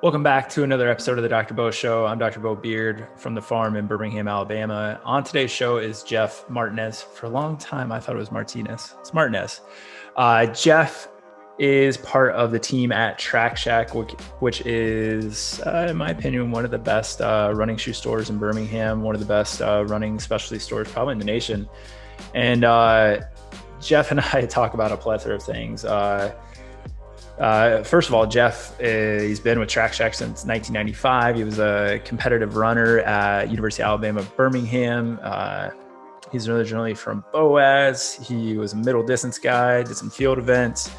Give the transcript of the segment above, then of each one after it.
Welcome back to another episode of the Dr. Beau Show. I'm Dr. Beau Beard from the farm in Birmingham, Alabama. On today's show is Jeff Martinez. For a long time, I thought it was Martinez. It's Martinez. Jeff is part of the team at Trak, which is, in my opinion, one of the best running shoe stores in Birmingham, one of the best running specialty stores probably in the nation. And Jeff and I talk about a plethora of things. First of all, Jeff, he's been with Trak since 1995. He was a competitive runner at University of Alabama, Birmingham. He's originally from Boaz. He was a middle distance guy, did some field events.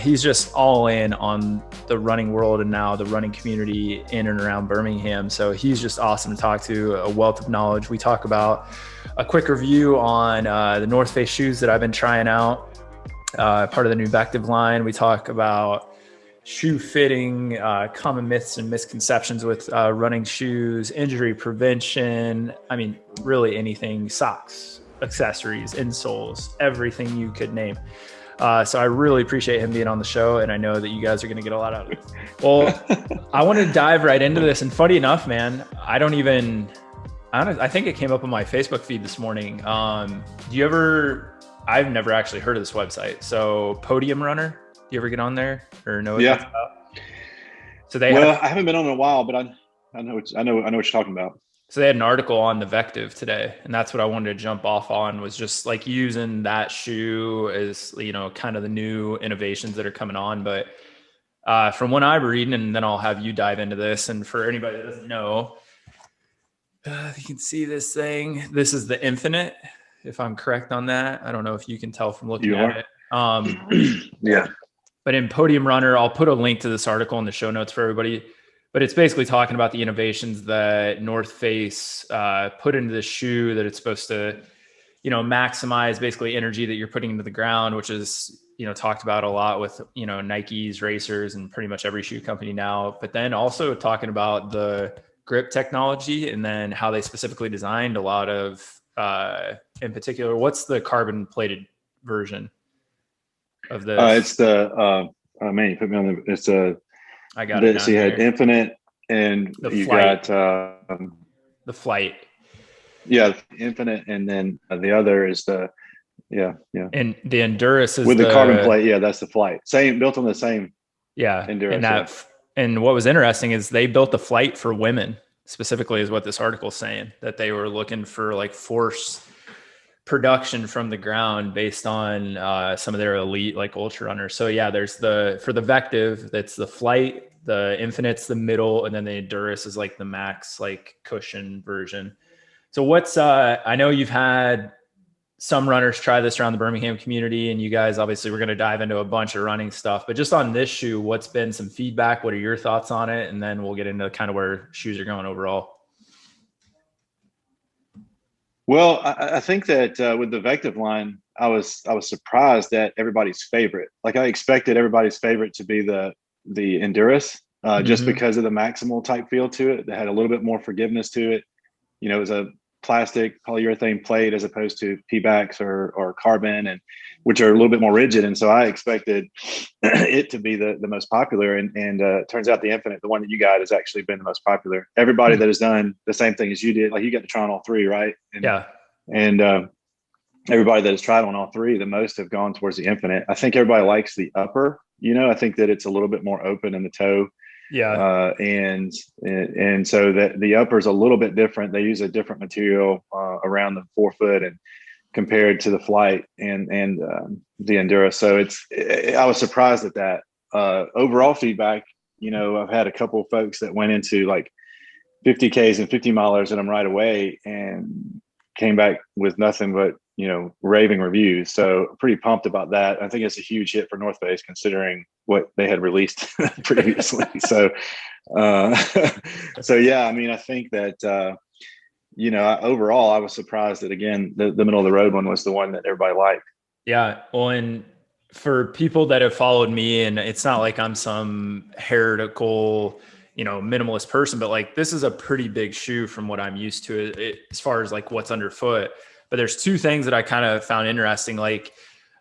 He's just all in on the running world and now the running community in and around Birmingham. So he's just awesome to talk to, a wealth of knowledge. We talk about a quick review on the North Face shoes that I've been trying out. Part of the new Vective line. We talk about shoe fitting, common myths and misconceptions with running shoes, injury prevention. I mean, really anything, socks, accessories, insoles, everything you could name. So I really appreciate him being on the show, and I know that you guys are going to get a lot out of it. Well, I want to dive right into this. And funny enough, man, I think it came up on my Facebook feed this morning. I've never actually heard of this website. So Podium Runner, do you ever get on there or know what that's about? So I haven't been on in a while, but I know what you're talking about. So they had an article on the Vective today, and that's what I wanted to jump off on, was just like using that shoe as, kind of the new innovations that are coming on. But from what I'm reading, and then I'll have you dive into this. And for anybody that doesn't know, you can see this thing. This is the Infinite, if I'm correct on that. I don't know if you can tell from looking at it. Yeah. But in Podium Runner, I'll put a link to this article in the show notes for everybody. But it's basically talking about the innovations that North Face put into the shoe, that it's supposed to, maximize basically energy that you're putting into the ground, which is, talked about a lot with, Nike's, racers, and pretty much every shoe company now. But then also talking about the grip technology, and then how they specifically designed a lot of, in particular, what's the carbon plated version of this? It's the man, you put me on the. It's a. I got it. So you had Infinite, and you got the Flight. Yeah, Infinite, and then the other is the. Yeah. And the Endurance is with the carbon plate. Yeah, that's the Flight. Same, built on the same. Yeah, Endurance. And what was interesting is they built the Flight for women. Specifically is what this article is saying, that they were looking for like force production from the ground based on some of their elite like ultra runners. So yeah, there's for the Vective, that's the Flight, the Infinite's the middle, and then the Endurance is like the max like cushion version. So I know you've had some runners try this around the Birmingham community, and you guys, obviously we're going to dive into a bunch of running stuff, but just on this shoe, what's been some feedback? What are your thoughts on it? And then we'll get into kind of where shoes are going overall. Well, I think that with the Vective line, I was surprised at everybody's favorite. Like I expected everybody's favorite to be the Endurance, just because of the maximal type feel to it. That had a little bit more forgiveness to it. It was a plastic polyurethane plate as opposed to P-backs or carbon, and which are a little bit more rigid. And so I expected it to be the most popular. And it turns out the Infinite, the one that you got, has actually been the most popular. Everybody that has done the same thing as you did, like you got to try on all three, right? And everybody that has tried on all three, the most have gone towards the Infinite. I think everybody likes the upper, I think that it's a little bit more open in the toe. Yeah. And so that the upper is a little bit different. They use a different material around the forefoot and compared to the Flight and the Endurance. So I was surprised at that. Overall feedback, I've had a couple of folks that went into like 50Ks and 50 milers in them right away and came back with nothing but, raving reviews. So pretty pumped about that. I think it's a huge hit for North Face considering what they had released previously. So yeah, I mean, I think that, overall I was surprised that again, the middle of the road one was the one that everybody liked. Yeah. Well, and for people that have followed me, and it's not like I'm some heretical, minimalist person, but like, this is a pretty big shoe from what I'm used to as far as like what's underfoot. But there's two things that I kind of found interesting. Like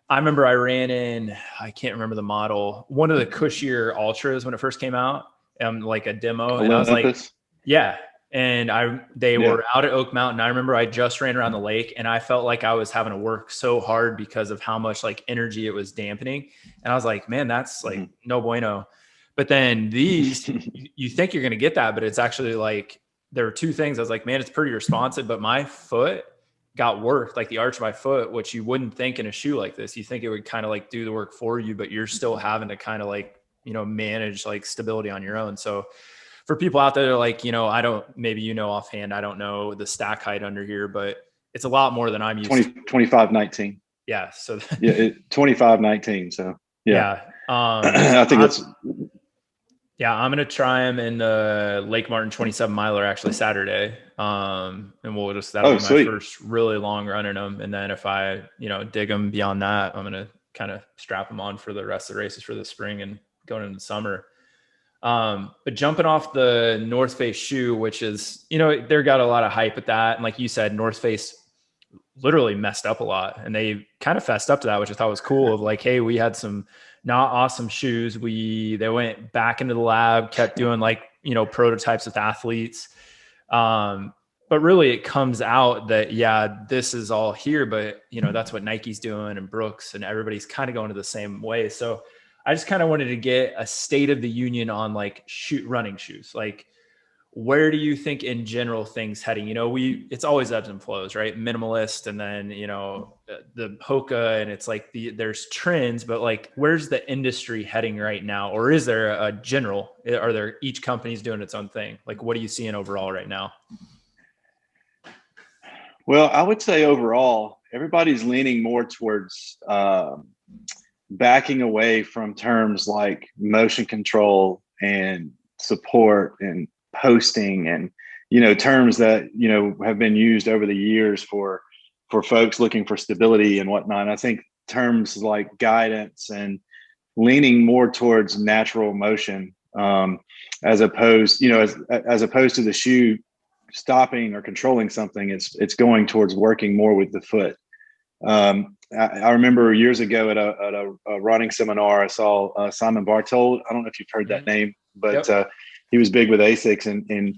I remember I ran in, I can't remember the model, one of the cushier ultras when it first came out. like a demo. And I was like, Olympus. yeah. And they Yeah. were out at Oak Mountain. I remember I just ran around the lake and I felt like I was having to work so hard because of how much like energy it was dampening. And I was like, man, that's like no bueno. But then these, you think you're going to get that, but it's actually like, there were two things. I was like, man, it's pretty responsive, but my foot got worked, like the arch of my foot, which you wouldn't think in a shoe like this. You think it would kind of like do the work for you, but you're still having to kind of like, manage like stability on your own. So for people out there, like, I don't, maybe, offhand, I don't know the stack height under here, but it's a lot more than I'm used 20, to. 25-19. Yeah. So Yeah, 25-19. So yeah. I think it's. Yeah, I'm gonna try them in the Lake Martin 27 miler actually Saturday. And that'll be my Sweet. first really long run in them. And then if I, dig them beyond that, I'm gonna kind of strap them on for the rest of the races for the spring and going into the summer. But jumping off the North Face shoe, which is, they're got a lot of hype with that. And like you said, North Face literally messed up a lot and they kind of fessed up to that, which I thought was cool of like, hey, we had some not awesome shoes. They went back into the lab, kept doing like, prototypes with athletes. But really it comes out that, yeah, this is all here, but that's what Nike's doing and Brooks and everybody's kind of going to the same way. So I just kind of wanted to get a state of the union on like running shoes. Like, where do you think in general things heading? It's always ebbs and flows, right? Minimalist, and then, the Hoka, and it's like there's trends, but like, where's the industry heading right now? Or is there a general, are there each company's doing its own thing? Like, what are you seeing overall right now? Well, I would say overall, everybody's leaning more towards backing away from terms like motion control and support and posting and terms that have been used over the years for folks looking for stability and whatnot. I think terms like guidance and leaning more towards natural motion, as opposed to the shoe stopping or controlling something. It's going towards working more with the foot. I remember years ago at a running seminar, I saw Simon Bartold. I don't know if you've heard that name, but yep. He was big with ASICs, and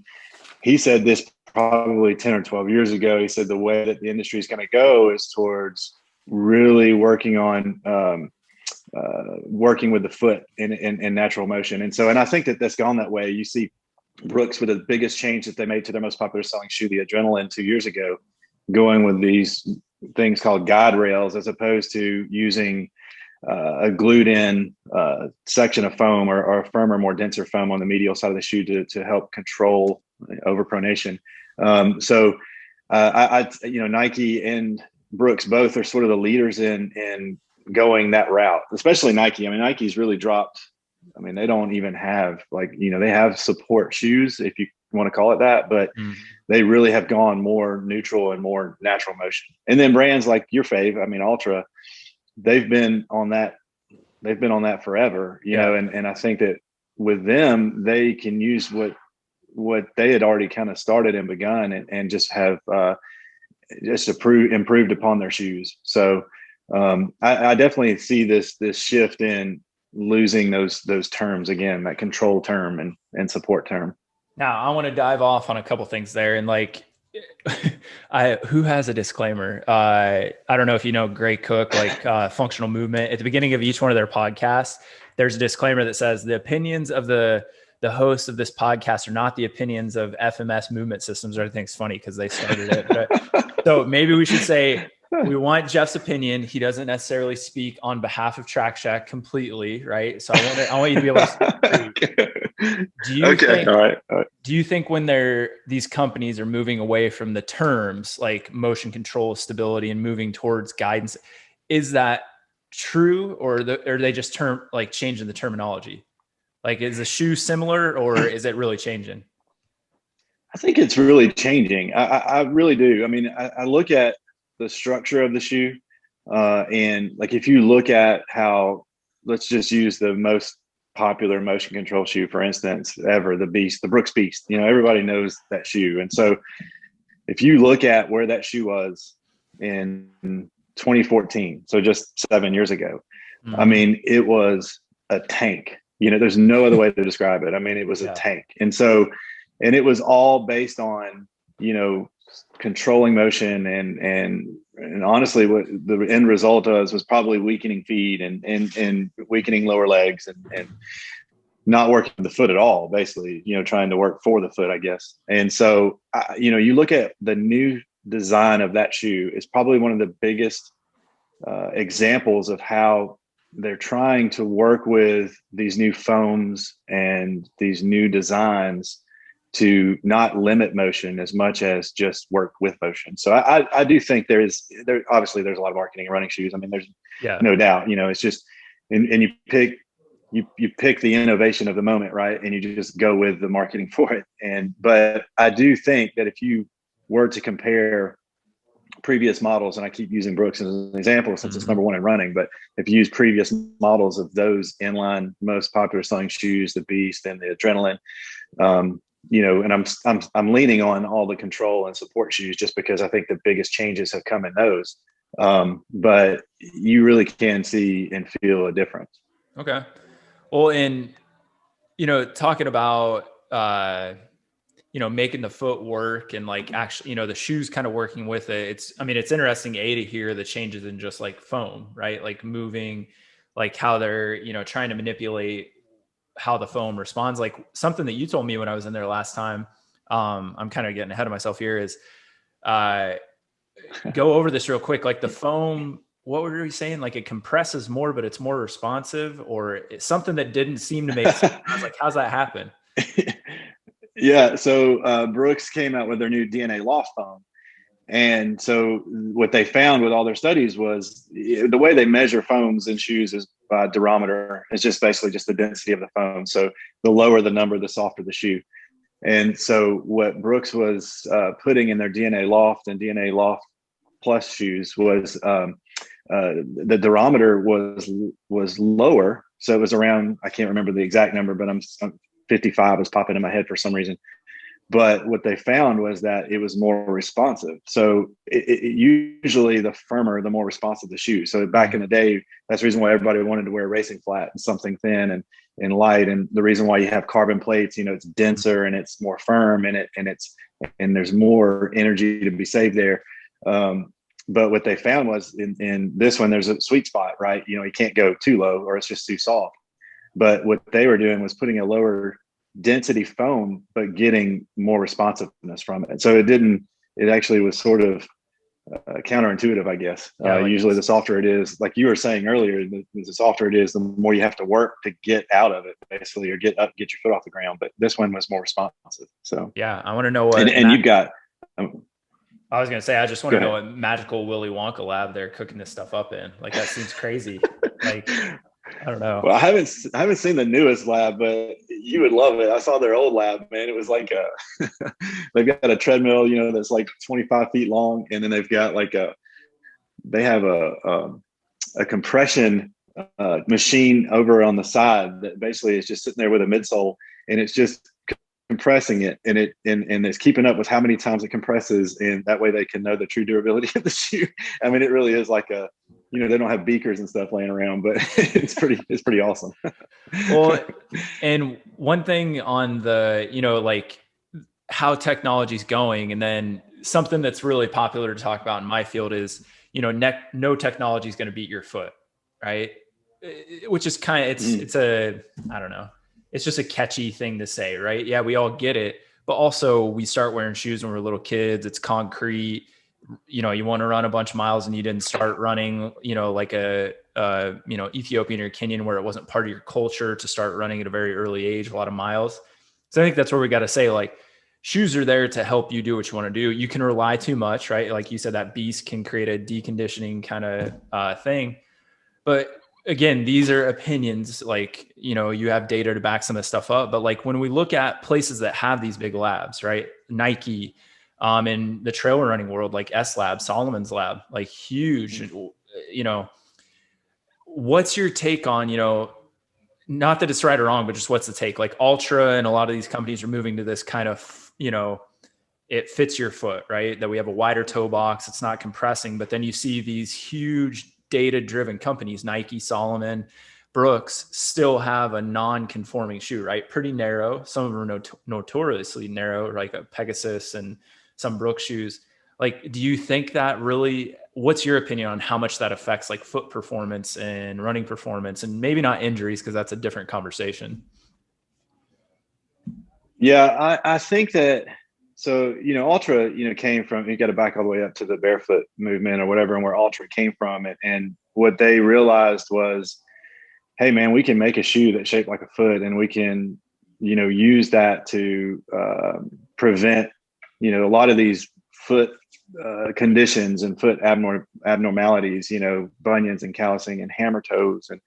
he said this probably 10 or 12 years ago. He said the way that the industry is going to go is towards really working on working with the foot in natural motion. And I think that's gone that way. You see Brooks with the biggest change that they made to their most popular selling shoe, the Adrenaline, 2 years ago, going with these things called guide rails as opposed to using a glued in section of foam or a firmer, more denser foam on the medial side of the shoe to help control overpronation. Nike and Brooks both are sort of the leaders in going that route, especially Nike. I mean, Nike's really dropped. I mean, they don't even have they have support shoes, if you want to call it that, but they really have gone more neutral and more natural motion. And then brands like your fave, I mean, Ultra, they've been on that forever, you know, and I think that with them, they can use what they had already kind of started and begun and just have improved upon their shoes. So I definitely see this shift in losing those terms again, that control term and support term. Now I want to dive off on a couple things there, and who has a disclaimer? I don't know if you know Gray Cook, Functional Movement. At the beginning of each one of their podcasts, there's a disclaimer that says the opinions of the hosts of this podcast are not the opinions of FMS Movement Systems. I think it's funny because they started it. But, so maybe we should say we want Jeff's opinion. He doesn't necessarily speak on behalf of Shak completely, right? So I want you to be able to. Do you think when these companies are moving away from the terms like motion control, stability, and moving towards guidance, is that true, or are they just changing the terminology? Like, is the shoe similar, or is it really changing? I think it's really changing. I really do. I mean, I look at the structure of the shoe, and if you look at how, let's just use the most popular motion control shoe, for instance, ever, the Brooks Beast. You know, everybody knows that shoe. And so if you look at where that shoe was in 2014, so just 7 years ago, I mean, it was a tank. There's no other way to describe it. I mean, it was a Yeah. tank. And it was all based on, controlling motion and honestly, what the end result was probably weakening feet and weakening lower legs and not working the foot at all, basically, trying to work for the foot, I guess. And so, you look at the new design of that shoe is probably one of the biggest examples of how they're trying to work with these new foams and these new designs to not limit motion as much as just work with motion. So I do think obviously there's a lot of marketing in running shoes. I mean, there's no doubt, it's just, and you pick the innovation of the moment, right? And you just go with the marketing for it. But I do think that if you were to compare previous models, and I keep using Brooks as an example since it's number one in running, but if you use previous models of those inline most popular selling shoes, the Beast and the Adrenaline, and I'm leaning on all the control and support shoes just because I think the biggest changes have come in those. But you really can see and feel a difference. Okay. Well, and, talking about, making the foot work and like actually, the shoes kind of working with it. It's interesting to hear the changes in just like foam, right? Like moving, like how they're, trying to manipulate how the foam responds. Like something that you told me when I was in there last time, I'm kind of getting ahead of myself here, is go over this real quick. Like the foam, what were we saying? Like it compresses more, but it's more responsive, or it's something that didn't seem to make sense. I was like, how's that happen? Yeah. So Brooks came out with their new DNA loft foam. And so what they found with all their studies was the way they measure foams in shoes is by durometer. It's just basically just the density of the foam. So the lower the number, the softer the shoe. And so what Brooks was putting in their DNA loft and DNA loft plus shoes was the durometer was lower. So it was around, I can't remember the exact number, but I'm 55 is popping in my head for some reason. But what they found was that it was more responsive. So it usually the firmer, the more responsive the shoe. So back in the day, that's the reason why everybody wanted to wear a racing flat and something thin and light. And the reason why you have carbon plates, it's denser and it's more firm and there's more energy to be saved there. But what they found was in this one, there's a sweet spot, right? You can't go too low or it's just too soft. But what they were doing was putting a lower density foam, but getting more responsiveness from it. So it actually was sort of counterintuitive, I guess. Usually the softer it is, like you were saying earlier, the softer it is, the more you have to work to get out of it, basically, or get your foot off the ground. But this one was more responsive. So yeah, I want to know what, and you've got, I was going to say, I just want to know what magical Willy Wonka lab they're cooking this stuff up in. Like that seems crazy. Like, I don't know. Well, I haven't seen the newest lab, but you would love it. I saw their old lab, man. It was like they've got a treadmill, that's like 25 feet long. And then they've got they have a compression machine over on the side that basically is just sitting there with a midsole, and it's just compressing it, and it's keeping up with how many times it compresses, and that way they can know the true durability of the shoe. I mean, it really is like they don't have beakers and stuff laying around, but it's pretty awesome. Well, and one thing on the, like how technology's going, and then something that's really popular to talk about in my field is, no technology is going to beat your foot, right? Which is kind of, it's I don't know. It's just a catchy thing to say, right? Yeah, we all get it. But also we start wearing shoes when we're little kids. It's concrete. You want to run a bunch of miles and you didn't start running, like Ethiopian or Kenyan, where it wasn't part of your culture to start running at a very early age, a lot of miles. So I think that's where we got to say, like, shoes are there to help you do what you want to do. You can rely too much, right? Like you said, that Beast can create a deconditioning kind of thing. But again, these are opinions. Like, you have data to back some of this stuff up. But like when we look at places that have these big labs, right? Nike, in the trail running world, like S Lab, Solomon's Lab, like huge, what's your take on, not that it's right or wrong, but just what's the take? Like Ultra and a lot of these companies are moving to this kind of, it fits your foot, right? That we have a wider toe box. It's not compressing, but then you see these huge data-driven companies, Nike, Solomon, Brooks still have a non-conforming shoe, right? Pretty narrow. Some of them are notoriously narrow, like a Pegasus and some Brooks shoes. Like, do you think that really, what's your opinion on how much that affects like foot performance and running performance, and maybe not injuries, because that's a different conversation? Yeah, I think that, so, Ultra, came from, you got to back all the way up to the barefoot movement or whatever, and where Ultra came from. And what they realized was, hey, man, we can make a shoe that's shaped like a foot, and we can, use that to prevent, a lot of these foot conditions and foot abnormalities, bunions and callousing and hammer toes. And,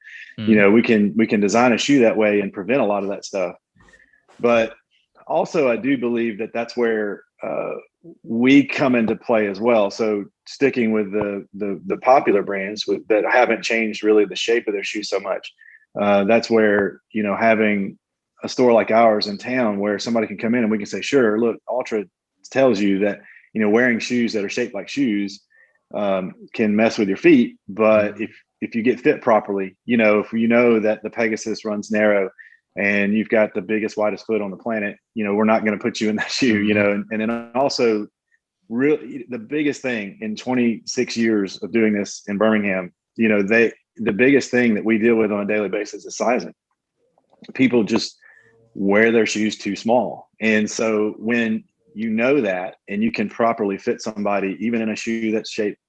we can design a shoe that way and prevent a lot of that stuff. But also, I do believe that that's where we come into play as well. So sticking with the popular brands that haven't changed really the shape of their shoe so much, that's where, having a store like ours in town where somebody can come in and we can say, sure, look, Ultra tells you that, wearing shoes that are shaped like shoes can mess with your feet. But if you get fit properly, if you know that the Pegasus runs narrow and you've got the biggest, widest foot on the planet, we're not going to put you in that shoe, and then also really the biggest thing in 26 years of doing this in Birmingham, the biggest thing that we deal with on a daily basis is sizing. People just wear their shoes too small. And so when you know that, and you can properly fit somebody, even in a shoe that's shaped,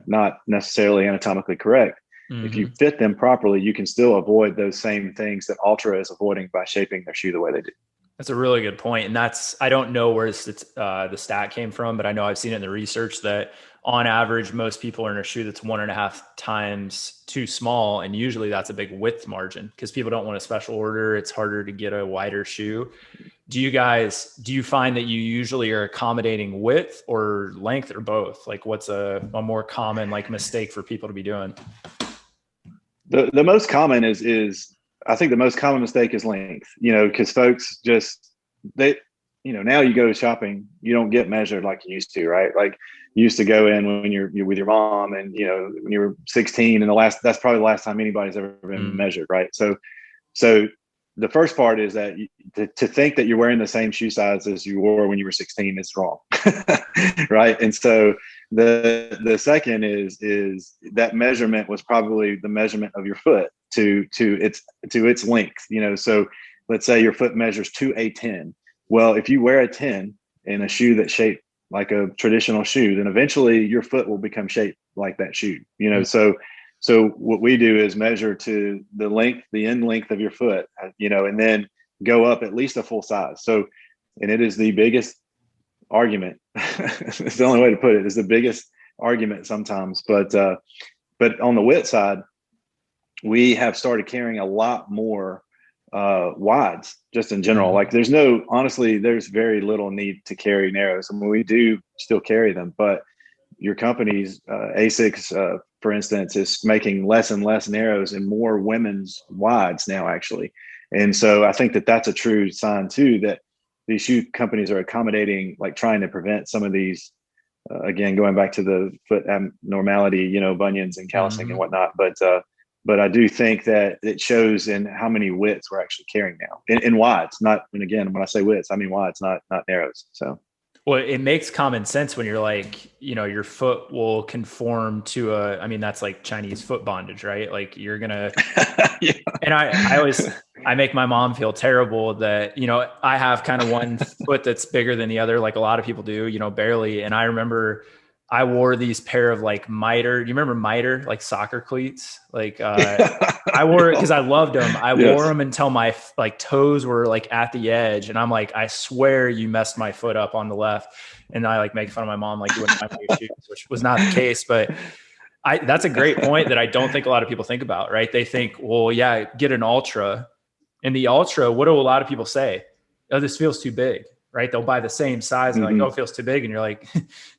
not necessarily anatomically correct, if you fit them properly, you can still avoid those same things that Ultra is avoiding by shaping their shoe the way they do. That's a really good point. And I don't know where the stat came from, but I know I've seen it in the research that on average, most people are in a shoe that's 1.5 times too small. And usually that's a big width margin because people don't want a special order. It's harder to get a wider shoe. Do you find that you usually are accommodating width or length or both? Like what's a more common like mistake for people to be doing? The most common is I think the most common mistake is length, because folks just, now you go shopping, you don't get measured like you used to, right? Like you used to go in when you're with your mom and, when you were 16 and that's probably the last time anybody's ever been measured. Right. So the first part is that to think that you're wearing the same shoe size as you wore when you were 16 is wrong. Right. And so the second is that measurement was probably the measurement of your foot to its length, so let's say your foot measures to a 10. Well, if you wear a 10 in a shoe that's shaped like a traditional shoe, then eventually your foot will become shaped like that shoe, So what we do is measure to the end length of your foot, and then go up at least a full size. So, and it is the biggest argument. It's the only way to put it. It's the biggest argument sometimes. But on the width side, we have started carrying a lot more wides just in general. Like there's very little need to carry narrows. I mean, we do still carry them, but your company's ASICS, for instance, is making less and less narrows and more women's wides now, actually. And so I think that that's a true sign too, that these shoe companies are accommodating, like trying to prevent some of these, again, going back to the foot abnormality, bunions and callousing and whatnot. But I do think that it shows in how many widths we're actually carrying now in wides, and again, when I say widths, I mean wides, not narrows. So. Well, it makes common sense when you're like, your foot will conform to that's like Chinese foot bondage, right? Like you're going to, yeah. And I make my mom feel terrible that, I have kind of one foot that's bigger than the other. Like a lot of people do, barely. And I remember I wore these pair of like miter. Do you remember miter, like soccer cleats? Like I wore it because I loved them. I wore them until my like toes were like at the edge, and I'm like, I swear you messed my foot up on the left. And I like make fun of my mom, like you wouldn't find my shoes, which was not the case. But that's a great point that I don't think a lot of people think about. Right? They think, well, yeah, get an Ultra. And the Ultra, what do a lot of people say? Oh, this feels too big. Right. They'll buy the same size and like, oh, it feels too big. And you're like,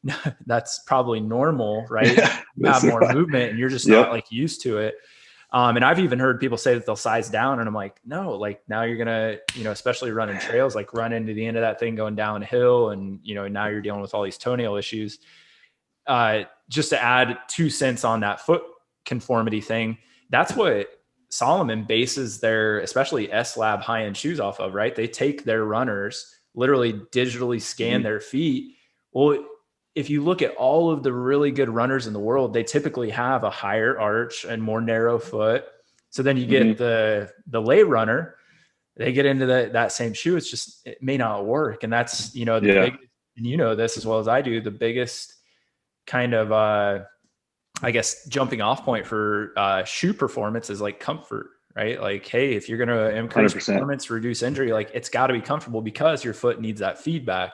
no, that's probably normal. Right. You have more movement and you're just not like used to it. And I've even heard people say that they'll size down, and I'm like, no, like now you're going to, especially running trails, like run into the end of that thing going downhill. And, now you're dealing with all these toenail issues. Just to add 2 cents on that foot conformity thing. That's what Salomon bases their, especially S-Lab high-end shoes off of, right? They take their runners, literally digitally scan their feet. Well, if you look at all of the really good runners in the world, they typically have a higher arch and more narrow foot. So then you get the lay runner, they get into that same shoe. It's just, it may not work. And that's, the big, and you know this as well as I do, the biggest kind of, I guess, jumping off point for shoe performance is like comfort, right? Like, hey, if you're going to increase 100%. performance, reduce injury, like it's got to be comfortable because your foot needs that feedback.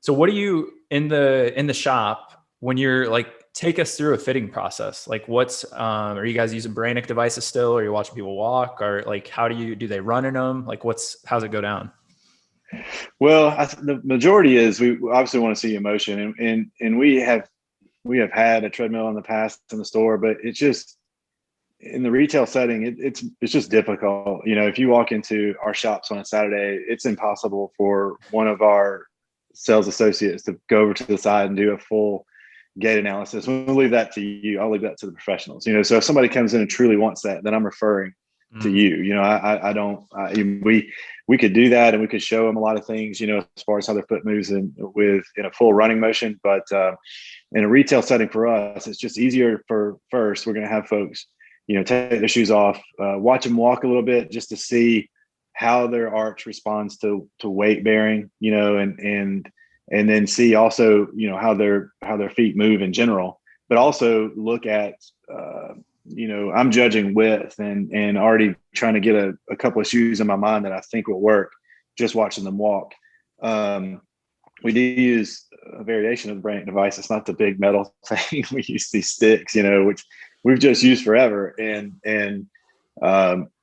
So what do you in the shop when you're like, take us through a fitting process? Like what's, are you guys using Brannick devices still? Or are you watching people walk, or like, how do they run in them? Like how's it go down? Well, the majority is we obviously want to see emotion, and we have had a treadmill in the past in the store, but it's just in the retail setting, it's just difficult. If you walk into our shops on a Saturday, it's impossible for one of our sales associates to go over to the side and do a full gait analysis. We'll leave that to you. I'll leave that to the professionals. So if somebody comes in and truly wants that, then I'm referring to you. I don't. We could do that, and we could show them a lot of things. As far as how their foot moves in a full running motion. But in a retail setting for us, it's just easier. First, we're going to have folks, take their shoes off, watch them walk a little bit, just to see how their arch responds to weight bearing. And then see also, how their feet move in general, but also look at, I'm judging width and already trying to get a couple of shoes in my mind that I think will work, just watching them walk. We do use a variation of the Brannick device. It's not the big metal thing. We use these sticks, which we've just used forever. And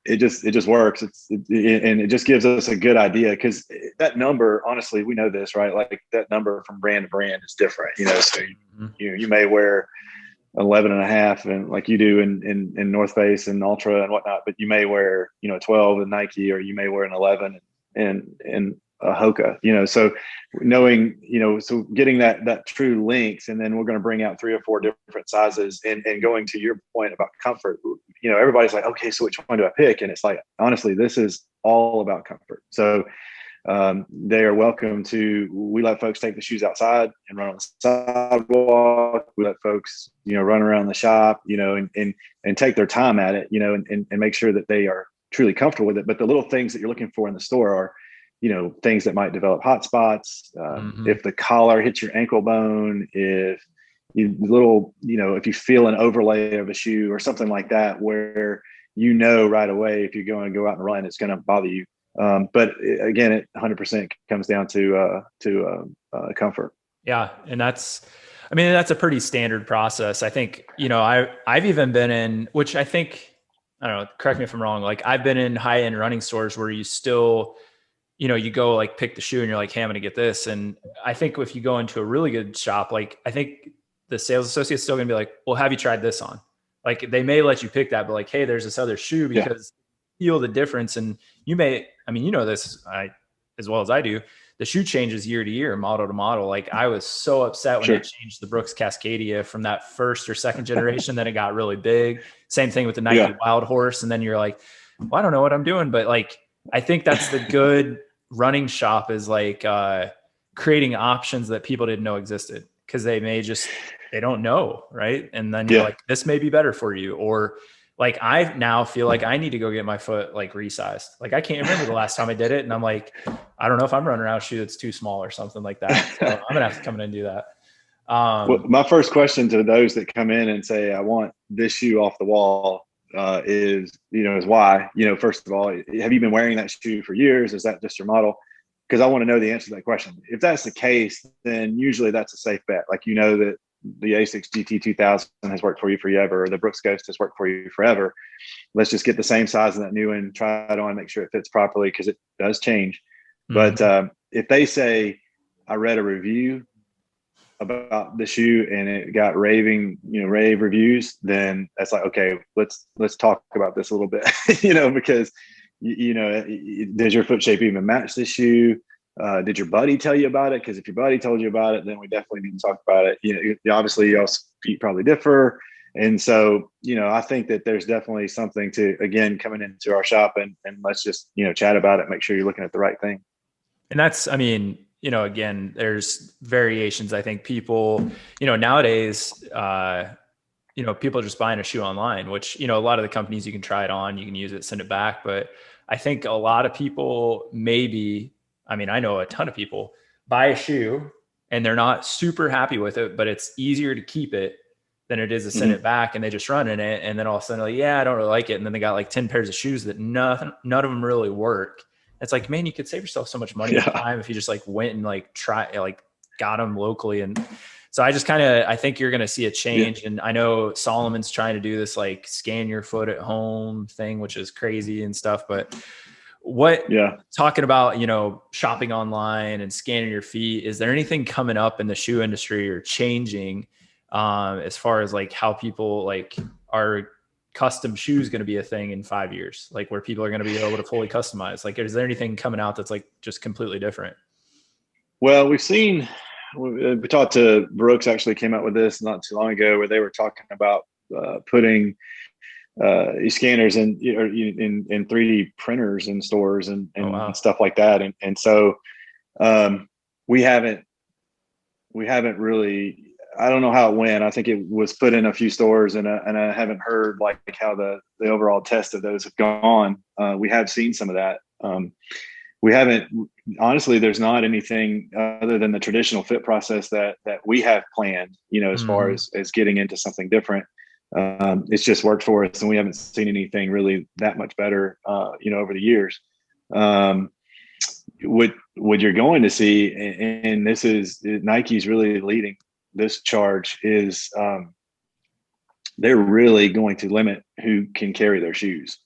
it just works. And it just gives us a good idea, because that number, honestly, we know this, right? Like that number from brand to brand is different, so you may wear 11.5 and like you do in North Face and Ultra and whatnot, but you may wear, 12 in Nike, or you may wear an 11 in Hoka, so knowing, so getting that true links, and then we're going to bring out 3 or 4 different sizes, and going to your point about comfort, everybody's like, okay, so which one do I pick? And it's like, honestly, this is all about comfort. So they are welcome to, we let folks take the shoes outside and run on the sidewalk. We let folks, run around the shop, and take their time at it, and make sure that they are truly comfortable with it. But the little things that you're looking for in the store are, things that might develop hot spots. If the collar hits your ankle bone, if if you feel an overlay of a shoe or something like that, where, right away, if you're going to go out and run, it's going to bother you. But again, it 100% comes down to comfort. Yeah. And that's a pretty standard process. I think, I've even been in, which I think, I don't know, correct me if I'm wrong. Like I've been in high-end running stores where you still, you go like pick the shoe and you're like, hey, I'm going to get this. And I think if you go into a really good shop, like I think the sales associate's still going to be like, well, have you tried this on? Like they may let you pick that, but like, hey, there's this other shoe, because feel the difference. And you may, this as well as I do, the shoe changes year to year, model to model. Like I was so upset when they changed the Brooks Cascadia from that first or second generation, then it got really big. Same thing with the Nike Wild Horse. And then you're like, well, I don't know what I'm doing. But like, I think that's the good running shop, is like creating options that people didn't know existed, because they don't know. Right. And then you're like, this may be better for you. Or like, I now feel like I need to go get my foot like resized. Like I can't remember the last time I did it. And I'm like, I don't know if I'm running around a shoe that's too small or something like that. So I'm going to have to come in and do that. Well, my first question to those that come in and say, I want this shoe off the wall, is why. First of all, have you been wearing that shoe for years? Is that just your model? Because I want to know the answer to that question. If that's the case, then usually that's a safe bet. Like, that the ASICS GT 2000 has worked for you forever, or the Brooks Ghost has worked for you forever. Let's just get the same size in that new one, try it on, make sure it fits properly, because it does change. But if they say, I read a review about the shoe and it got rave reviews, then that's like, okay, let's talk about this a little bit, because does your foot shape even match this shoe? Did your buddy tell you about it? Because if your buddy told you about it, then we definitely need to talk about it. Obviously y'all's feet probably differ. And so, I think that there's definitely something to, again, coming into our shop and let's just, chat about it, make sure you're looking at the right thing. And that's, I mean, again, there's variations. I think people, nowadays, people are just buying a shoe online, which, a lot of the companies, you can try it on, you can use it, send it back. But I think a lot of people I know a ton of people buy a shoe and they're not super happy with it, but it's easier to keep it than it is to send it back. And they just run in it. And then all of a sudden, like, yeah, I don't really like it. And then they got like 10 pairs of shoes that none of them really work. It's like, man, you could save yourself so much money and time if you just like went and like got them locally. And so I think you're going to see a change. Yeah. And I know Solomon's trying to do this like scan your foot at home thing, which is crazy and stuff. But talking about, shopping online and scanning your feet, is there anything coming up in the shoe industry or changing as far as like how people like are custom shoes going to be a thing in 5 years, like where people are going to be able to fully customize? Like, is there anything coming out that's like just completely different? Well, we talked to Brooks, actually came out with this not too long ago, where they were talking about putting scanners in 3D printers in stores and stuff like that. And so we haven't really, I don't know how it went. I think it was put in a few stores and I haven't heard like how the overall test of those have gone. We have seen some of that. We haven't, honestly, there's not anything other than the traditional fit process that we have planned, as far as getting into something different. It's just worked for us and we haven't seen anything really that much better, over the years. What you're going to see, and this is Nike's really leading this charge, is they're really going to limit who can carry their shoes.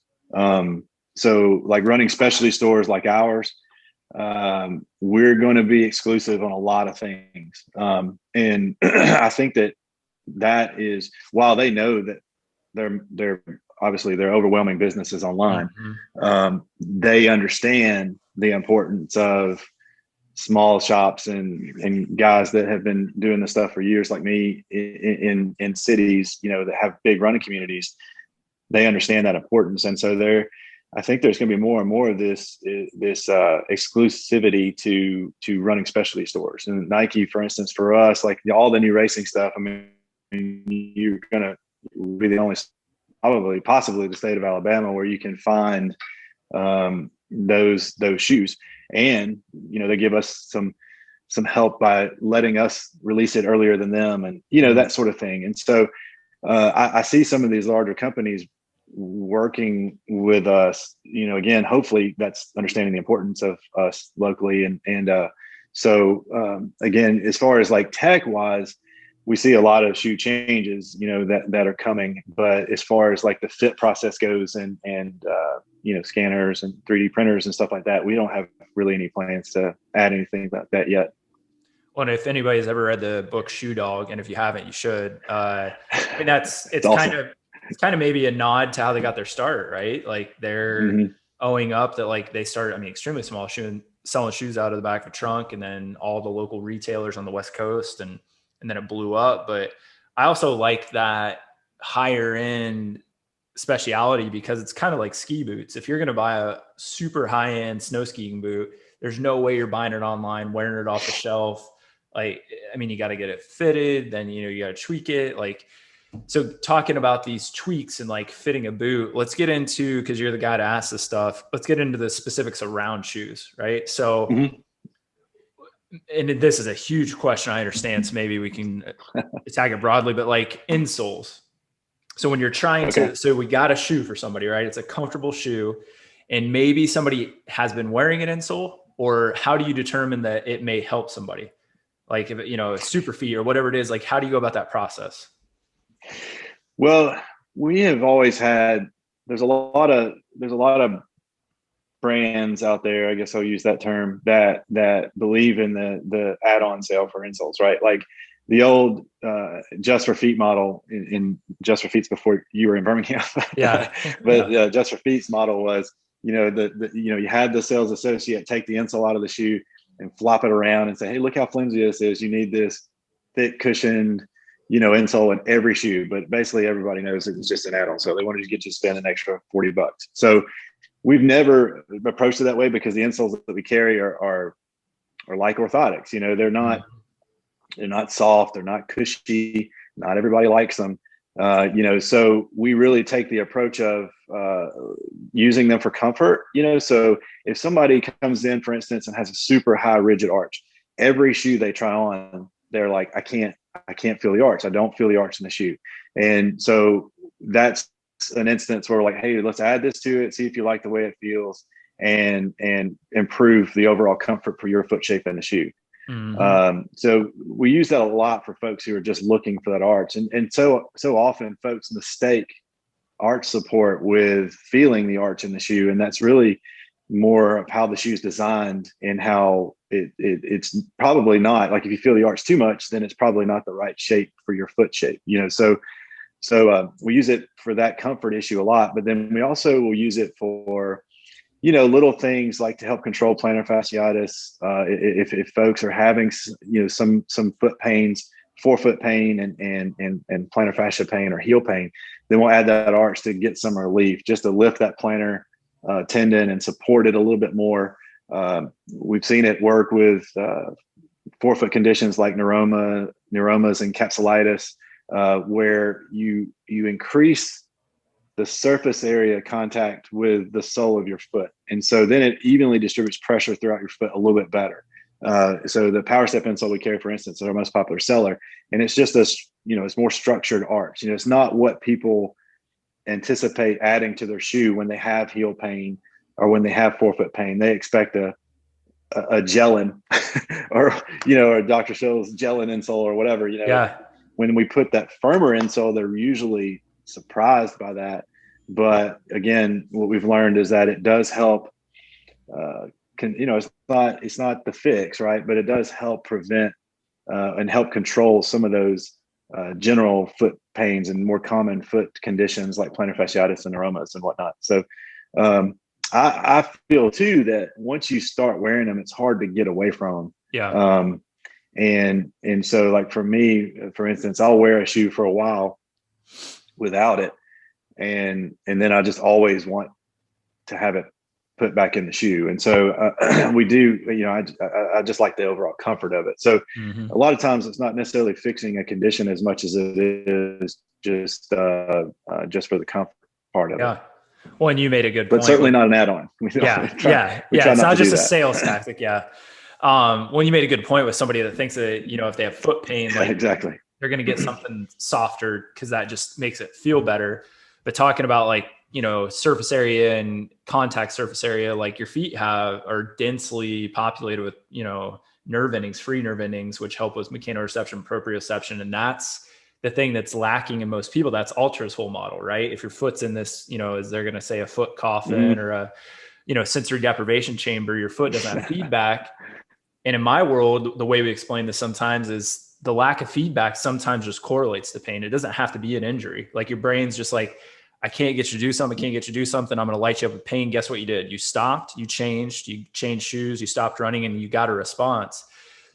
So like running specialty stores like ours, we're going to be exclusive on a lot of things. And I think that is, while they know that they're obviously their overwhelming business is online, they understand the importance of small shops and guys that have been doing this stuff for years, like me, in cities, that have big running communities. They understand that importance. And so I think there's going to be more and more of this exclusivity to running specialty stores. And Nike, for instance, for us, like all the new racing stuff, I mean, you're going to be the only, possibly the state of Alabama, where you can find those shoes. And, they give us some help by letting us release it earlier than them, and, that sort of thing. And so I see some of these larger companies working with us, again, hopefully that's understanding the importance of us locally. So again, as far as like tech wise, we see a lot of shoe changes, that are coming. But as far as like the fit process goes and scanners and 3D printers and stuff like that, we don't have really any plans to add anything about that yet. Well, and if anybody's ever read the book Shoe Dog, and if you haven't, you should. It's awesome. It's kind of maybe a nod to how they got their start, right? Like they're owing up that like they started, extremely small selling shoes out of the back of a trunk, and then all the local retailers on the West Coast, and then it blew up. But I also like that higher end speciality, because it's kind of like ski boots. If you're going to buy a super high end snow skiing boot, there's no way you're buying it online, wearing it off the shelf. Like, you got to get it fitted, then, you got to tweak it. Like, so talking about these tweaks and like fitting a boot, let's get into, cause you're the guy to ask this stuff. Let's get into the specifics around shoes. Right. So, and this is a huge question, I understand. So maybe we can attack it broadly, but like insoles. So when you're trying so we got a shoe for somebody, right? It's a comfortable shoe, and maybe somebody has been wearing an insole, or how do you determine that it may help somebody? Like if a super feet or whatever it is, like how do you go about that process? Well, we have always had, there's a lot of brands out there, I guess I'll use that term, that believe in the add-on sale for insoles, right? Like the old Just for Feet model in Just for Feet's before you were in Birmingham. But Just for Feet's model was, you had the sales associate take the insole out of the shoe and flop it around and say, hey, look how flimsy this is. You need this thick cushioned, insole in every shoe, but basically everybody knows it's just an add-on. So they wanted to get you to spend an extra $40. So we've never approached it that way, because the insoles that we carry are like orthotics. They're not soft, they're not cushy. Not everybody likes them. So we really take the approach of using them for comfort. So if somebody comes in, for instance, and has a super high rigid arch, every shoe they try on, they're like, I can't feel the arch. I don't feel the arch in the shoe. And so that's an instance where we're like, hey, let's add this to it, see if you like the way it feels, and improve the overall comfort for your foot shape in the shoe. Mm-hmm. So we use that a lot for folks who are just looking for that arch. And so often folks mistake arch support with feeling the arch in the shoe. And that's really more of how the shoe is designed, and how it's probably not, like, if you feel the arch too much, then it's probably not the right shape for your foot shape. So we use it for that comfort issue a lot, but then we also will use it for, little things like to help control plantar fasciitis. If folks are having, some foot pains, forefoot pain and plantar fascia pain or heel pain, then we'll add that arch to get some relief, just to lift that plantar tendon and support it a little bit more. We've seen it work with forefoot conditions like neuromas and capsulitis, where you increase the surface area contact with the sole of your foot. And so then it evenly distributes pressure throughout your foot a little bit better. So the Power Step insole we carry, for instance, is our most popular seller. And it's just it's more structured arch. It's not what people anticipate adding to their shoe when they have heel pain or when they have forefoot pain. They expect a gelin or Dr. Scholl's gelin insole or whatever. Yeah. When we put that firmer insole, they're usually surprised by that. But again, what we've learned is that it does help. It's not the fix, right? But it does help prevent and help control some of those general foot pains and more common foot conditions like plantar fasciitis and neuromas and whatnot. So I feel too that once you start wearing them, it's hard to get away from them. Yeah. And so, like, for me, for instance, I'll wear a shoe for a while without it, and then I just always want to have it put back in the shoe. And so we do, I just like the overall comfort of it. So mm-hmm. A lot of times it's not necessarily fixing a condition as much as it is just for the comfort part of it. Well, and you made a good point. But certainly not an add-on. Yeah. It's not just a sales tactic. Yeah. When you made a good point with somebody that thinks that, if they have foot pain, like, exactly, they're going to get something softer because that just makes it feel better. But talking about, like, surface area and contact surface area, like your feet are densely populated with, nerve endings, free nerve endings, which help with mechanoreception, proprioception. And that's the thing that's lacking in most people. That's Ultra's whole model, right? If your foot's in this, as they're going to say, a foot coffin or a, sensory deprivation chamber, your foot doesn't have feedback. And in my world, the way we explain this sometimes is the lack of feedback sometimes just correlates to pain. It doesn't have to be an injury. Like, your brain's just like, I can't get you to do something. I can't get you to do something. I'm going to light you up with pain. Guess what you did? You stopped, you changed shoes, you stopped running, and you got a response.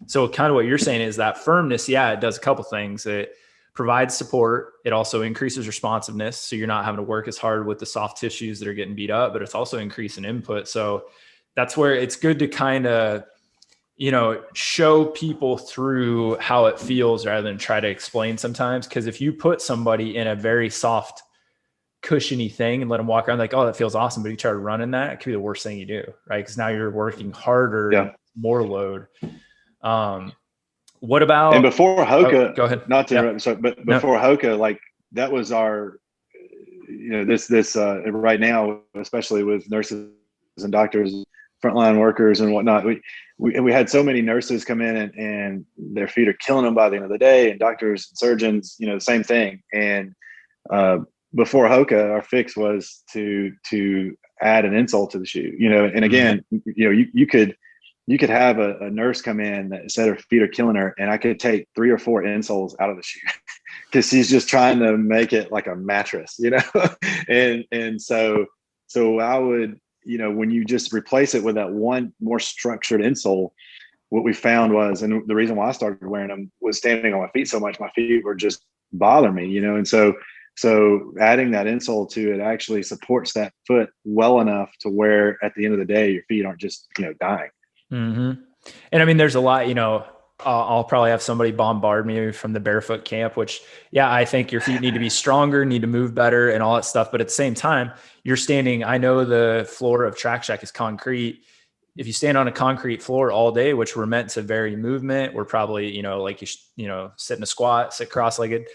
So kind of what you're saying is that firmness, it does a couple things. It provides support. It also increases responsiveness. So you're not having to work as hard with the soft tissues that are getting beat up, but it's also increasing input. So that's where it's good to kind of, show people through how it feels rather than try to explain sometimes. Because if you put somebody in a very soft, cushiony thing and let them walk around like, oh, that feels awesome, but you try to run in that, it could be the worst thing you do, right? Because now you're working harder, more load. What about, and before Hoka, go ahead, not to interrupt, but before Hoka, like, that was our, this right now, especially with nurses and doctors, frontline workers and whatnot, we had so many nurses come in and their feet are killing them by the end of the day, and doctors and surgeons, the same thing. And before Hoka, our fix was to add an insole to the shoe, and again, you could have a nurse come in that said her feet are killing her, and I could take 3 or 4 insoles out of the shoe because she's just trying to make it like a mattress, and so I would, when you just replace it with that one more structured insole, what we found was, and the reason why I started wearing them was standing on my feet so much, my feet were just bother me, you know? And so adding that insole to it actually supports that foot well enough to where at the end of the day, your feet aren't just, you know, dying. Mm-hmm. And I mean, there's a lot, you know, I'll probably have somebody bombard me from the barefoot camp, which, yeah, I think your feet need to be stronger, need to move better and all that stuff. But at the same time, you're standing, I know the floor of Trak Shak is concrete. If you stand on a concrete floor all day, which we're meant to vary movement, we're probably, you know, like you know, sit in a squat, sit cross-legged,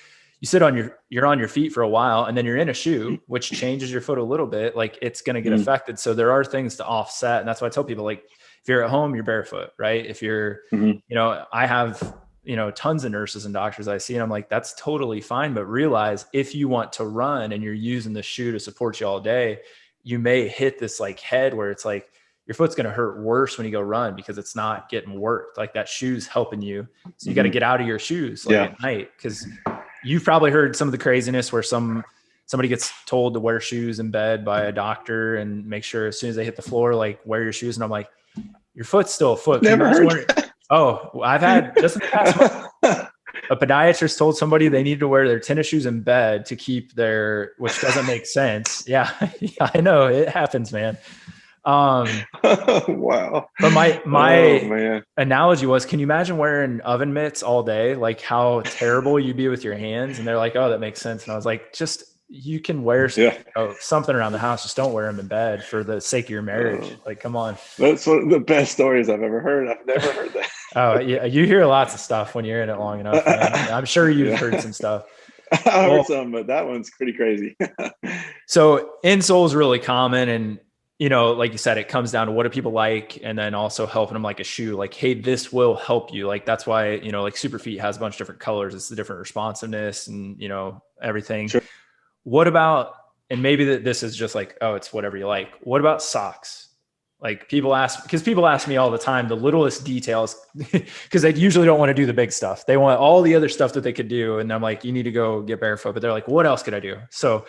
you sit on you're on your feet for a while, and then you're in a shoe, which changes your foot a little bit. Like it's going to get affected. So there are things to offset. And that's why I tell people, like, if you're at home, you're barefoot, right? If you're, you know, I have, you know, tons of nurses and doctors I see, and I'm like, that's totally fine. But realize if you want to run and you're using the shoe to support you all day, you may hit this like head where it's like, your foot's going to hurt worse when you go run because it's not getting worked. Like that shoe's helping you. So you got to get out of your shoes like at night. Cause you've probably heard some of the craziness where somebody gets told to wear shoes in bed by a doctor and make sure as soon as they hit the floor, like wear your shoes. And I'm like, your foot's still a foot. Never heard that. Oh, I've had just in the past month, a podiatrist told somebody they needed to wear their tennis shoes in bed to keep which doesn't make sense. Yeah, I know it happens, man. Wow. But my analogy was, can you imagine wearing oven mitts all day? Like how terrible you'd be with your hands. And they're like, oh, that makes sense. And I was like, you can wear something around the house. Just don't wear them in bed for the sake of your marriage. Like, come on. That's one of the best stories I've ever heard. I've never heard that. Oh yeah. You hear lots of stuff when you're in it long enough, man. I'm sure you've heard some stuff. I heard some, but that one's pretty crazy. So insole is really common. And, you know, like you said, it comes down to what do people like, and then also helping them like a shoe, like, hey, this will help you. Like, that's why, you know, like Superfeet has a bunch of different colors. It's the different responsiveness and, you know, everything. Sure. What about, and maybe this is just like, oh, it's whatever you like. What about socks? Like people ask me all the time, the littlest details, because they usually don't want to do the big stuff. They want all the other stuff that they could do. And I'm like, you need to go get barefoot, but they're like, what else could I do? So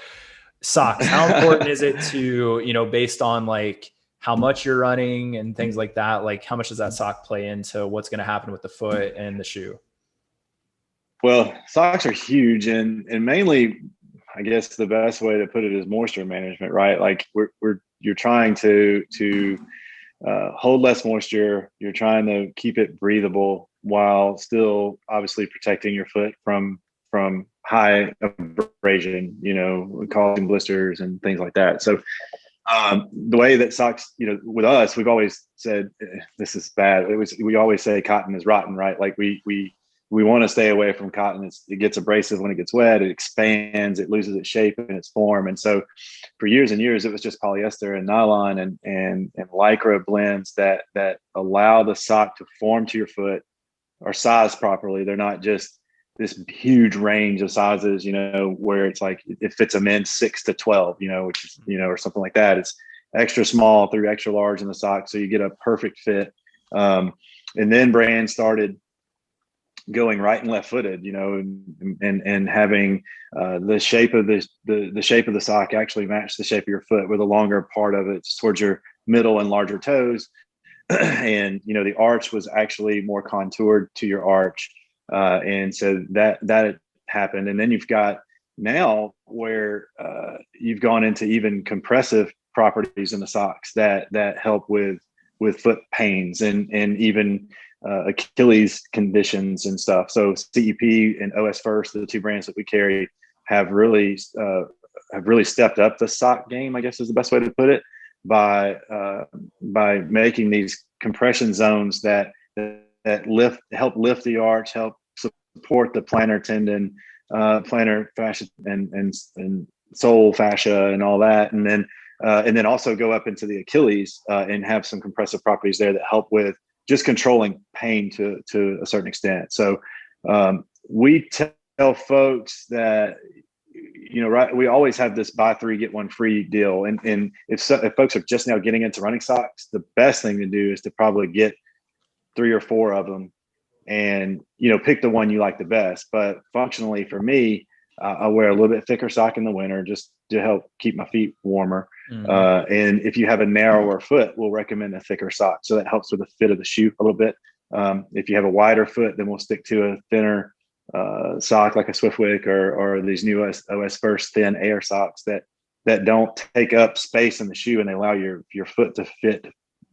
socks, how important is it to, you know, based on like how much you're running and things like that? Like how much does that sock play into what's going to happen with the foot and the shoe? Well, socks are huge, and mainly, I guess the best way to put it is moisture management, right? Like you're trying to hold less moisture. You're trying to keep it breathable while still obviously protecting your foot from high abrasion, you know, causing blisters and things like that. So the way that socks, you know, with us, we've always said, this is bad. We always say cotton is rotten, right? Like we want to stay away from cotton. It gets abrasive when it gets wet, it expands, it loses its shape and its form. And so for years and years, it was just polyester and nylon and Lycra blends that allow the sock to form to your foot or size properly. They're not just this huge range of sizes, you know, where it's like it fits a men's 6 to 12, you know, which is, you know, or something like that. It's extra small through extra large in the sock, so you get a perfect fit. And then brands started going right and left footed, you know, and having the shape of the shape of the sock actually match the shape of your foot, with a longer part of it towards your middle and larger toes. And, you know, the arch was actually more contoured to your arch. And so that happened. And then you've got now where you've gone into even compressive properties in the socks that help with foot pains and even Achilles conditions and stuff. So CEP and OS First, the two brands that we carry, have really stepped up the sock game, I guess is the best way to put it, by making these compression zones that help lift the arch, help support the plantar tendon, plantar fascia and sole fascia and all that, and then also go up into the Achilles and have some compressive properties there that help with just controlling pain to a certain extent. So we tell folks that, you know, right, we always have this buy 3 get 1 free deal, and if folks are just now getting into running socks, the best thing to do is to probably get 3 or 4 of them, and, you know, pick the one you like the best. But functionally for me, I wear a little bit thicker sock in the winter just to help keep my feet warmer. And if you have a narrower foot, we'll recommend a thicker sock. So that helps with the fit of the shoe a little bit. If you have a wider foot, then we'll stick to a thinner sock like a Swiftwick or these new OS First thin air socks that don't take up space in the shoe and they allow your foot to fit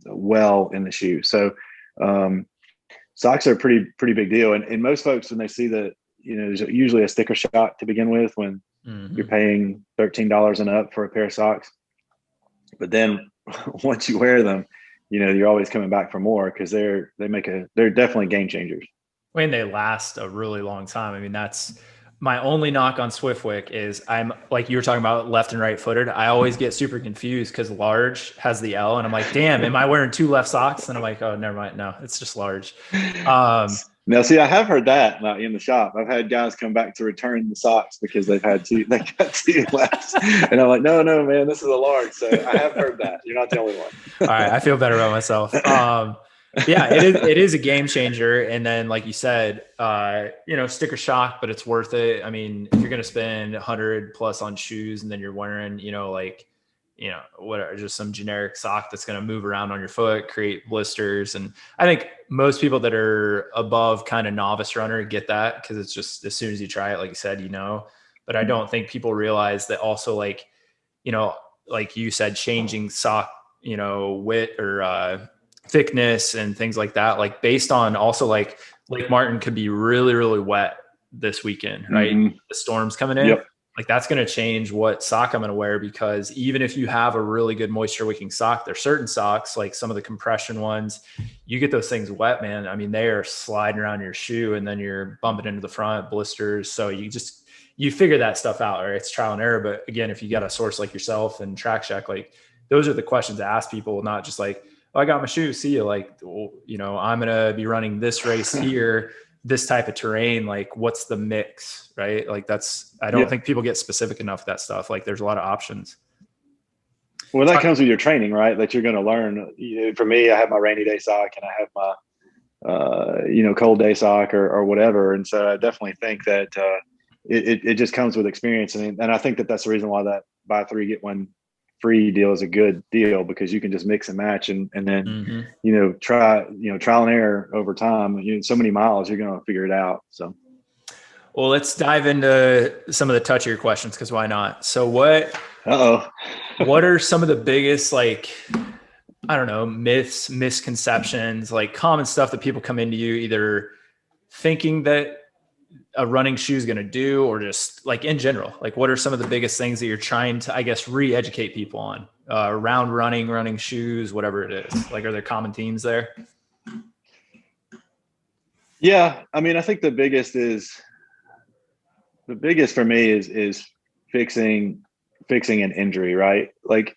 well in the shoe. So socks are a pretty big deal. And most folks, when they see there's usually a sticker shock to begin with when you're paying $13 and up for a pair of socks. But then once you wear them, you're always coming back for more because they're definitely game changers. And they last a really long time. I mean, that's my only knock on Swiftwick is I'm like you were talking about left and right footed. I always get super confused because large has the L and I'm like, damn, am I wearing 2 left socks? And I'm like, oh, never mind. No, it's just large. Now, see, I have heard that in the shop. I've had guys come back to return the socks because they got 2 lefts. And I'm like, no, man, this is a large. So I have heard that. You're not the only one. All right. I feel better about myself. Yeah, it is a game changer. And then, like you said, sticker shock, but it's worth it. I mean, if you're going to spend 100 plus on shoes and then you're wearing, just some generic sock that's going to move around on your foot, create blisters. And I think most people that are above kind of novice runner get that because it's just as soon as you try it, like you said, but I don't think people realize that also like you said, changing sock, width or, thickness and things like that, like based on also like Lake Martin could be really, really wet this weekend, right? Mm-hmm. The storm's coming in. Yep. Like that's going to change what sock I'm going to wear because even if you have a really good moisture wicking sock, there's certain socks, like some of the compression ones, you get those things wet, man. I mean, they are sliding around your shoe and then you're bumping into the front, blisters. So you figure that stuff out, right? It's trial and error. But again, if you got a source like yourself and Trak Shak, like those are the questions to ask people, not just like, I got my shoes. See you. Like, I'm going to be running this race here, this type of terrain. Like, what's the mix, right? Like I don't think people get specific enough with that stuff. Like there's a lot of options. Well, that comes with your training, right? That you're going to learn. For me, I have my rainy day sock and I have my, cold day sock or whatever. And so I definitely think that it just comes with experience. And I think that that's the reason why that buy 3, get 1 free deal is a good deal because you can just mix and match and then, trial and error over time. So many miles, you're going to figure it out. So, well, let's dive into some of the touchier questions because why not? So what are some of the biggest, like, I don't know, myths, misconceptions, like common stuff that people come into you either thinking that a running shoe is going to do, or just like in general, like what are some of the biggest things that you're trying to, I guess, re-educate people on around running shoes, whatever it is? Like, are there common themes there? Yeah. I mean, I think the biggest for me is fixing an injury, right? Like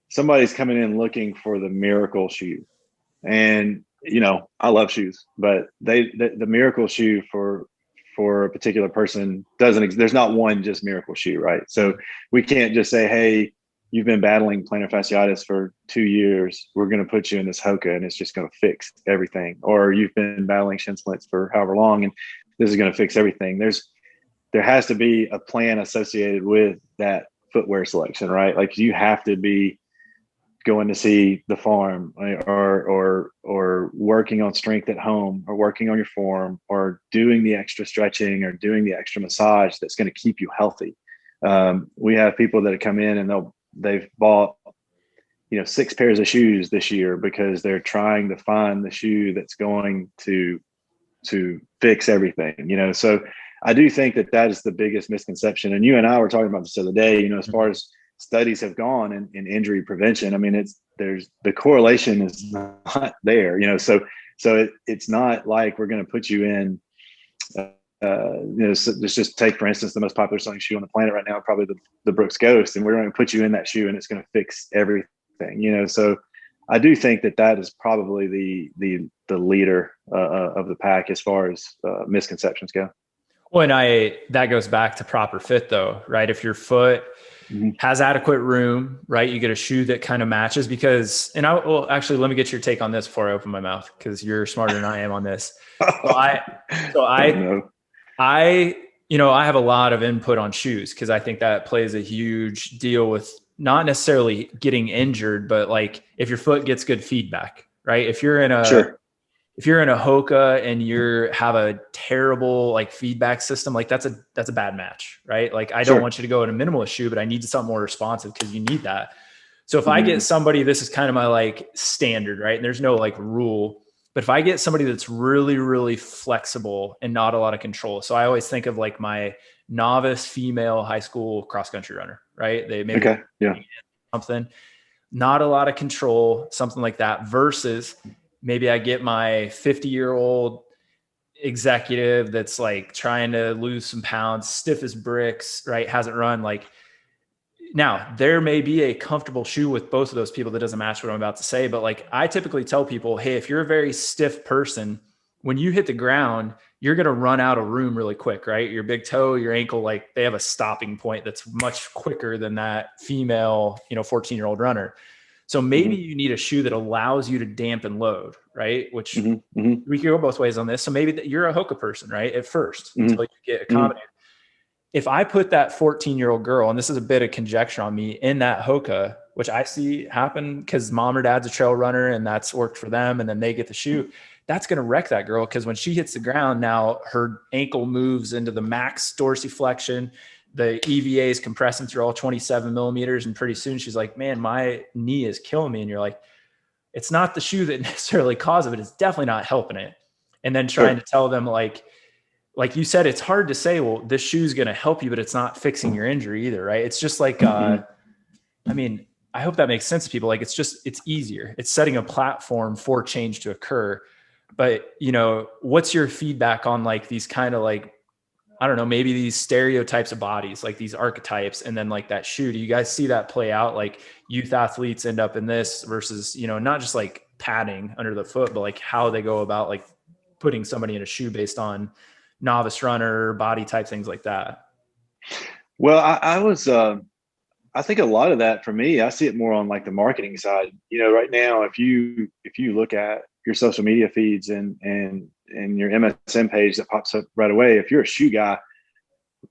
somebody's coming in looking for the miracle shoe, and I love shoes, but the miracle shoe for a particular person there's not one just miracle shoe, right? So we can't just say, hey, you've been battling plantar fasciitis for 2 years, we're going to put you in this Hoka and it's just going to fix everything. Or you've been battling shin splints for however long and this is going to fix everything. There has to be a plan associated with that footwear selection, right? Like you have to be going to see the farm or working on strength at home or working on your form or doing the extra stretching or doing the extra massage that's going to keep you healthy. We have people that come in and they've bought 6 pairs of shoes this year because they're trying to find the shoe that's going to fix everything. So I do think that is the biggest misconception. And you and I were talking about this the other day, as far as studies have gone in injury prevention. I mean, there's the correlation is not there, so it's not like we're going to put you in, let's just take, for instance, the most popular selling shoe on the planet right now, probably the Brooks Ghost. And we're going to put you in that shoe and it's going to fix everything, so I do think that is probably the leader of the pack as far as misconceptions go. Well, and that goes back to proper fit though, right? If your foot has adequate room, right? You get a shoe that kind of matches actually, let me get your take on this before I open my mouth, because you're smarter than I am on this. I have a lot of input on shoes because I think that plays a huge deal with not necessarily getting injured, but like if your foot gets good feedback, right? If you're in a if you're in a Hoka and have a terrible like feedback system, like that's a bad match, right? Like I don't Sure. want you to go in a minimalist shoe, but I need something more responsive because you need that. So if I Mm-hmm. get somebody, this is kind of my like standard, right? And there's no like rule, but if I get somebody that's really, really flexible and not a lot of control. So I always think of like my novice female high school cross country runner, right? They maybe Okay. Yeah. something, not a lot of control, something like that, versus maybe I get my 50-year-old executive that's like trying to lose some pounds, stiff as bricks, right? Hasn't run. Like, now there may be a comfortable shoe with both of those people that doesn't match what I'm about to say, but like I typically tell people, hey, if you're a very stiff person, when you hit the ground, you're going to run out of room really quick, right? Your big toe, your ankle, like they have a stopping point that's much quicker than that female, 14-year-old runner. So maybe Mm-hmm. you need a shoe that allows you to dampen load, right? Which Mm-hmm. Mm-hmm. we can go both ways on this. So maybe you're a Hoka person, right? At first, until you get Mm-hmm. accommodated. If I put that 14-year-old girl, and this is a bit of conjecture on me, in that Hoka, which I see happen because mom or dad's a trail runner and that's worked for them, and then they get the shoe, that's going to wreck that girl because when she hits the ground, now her ankle moves into the max dorsiflexion. The EVA is compressing through all 27 millimeters. And pretty soon she's like, man, my knee is killing me. And you're like, it's not the shoe that necessarily caused it, but it's definitely not helping it. And then trying to tell them like you said, it's hard to say, well, this shoe's going to help you, but it's not fixing your injury either. Right. It's just like, I mean, I hope that makes sense to people. Like, it's easier. It's setting a platform for change to occur. But, what's your feedback on like these kind of like, I don't know, maybe these stereotypes of bodies, like these archetypes, and then like that shoe? Do you guys see that play out? Like youth athletes end up in this versus, not just like padding under the foot, but like how they go about like putting somebody in a shoe based on novice runner, body type, things like that. Well, I think a lot of that for me, I see it more on like the marketing side. Right now, if you look at your social media feeds and your MSN page that pops up right away, if you're a shoe guy,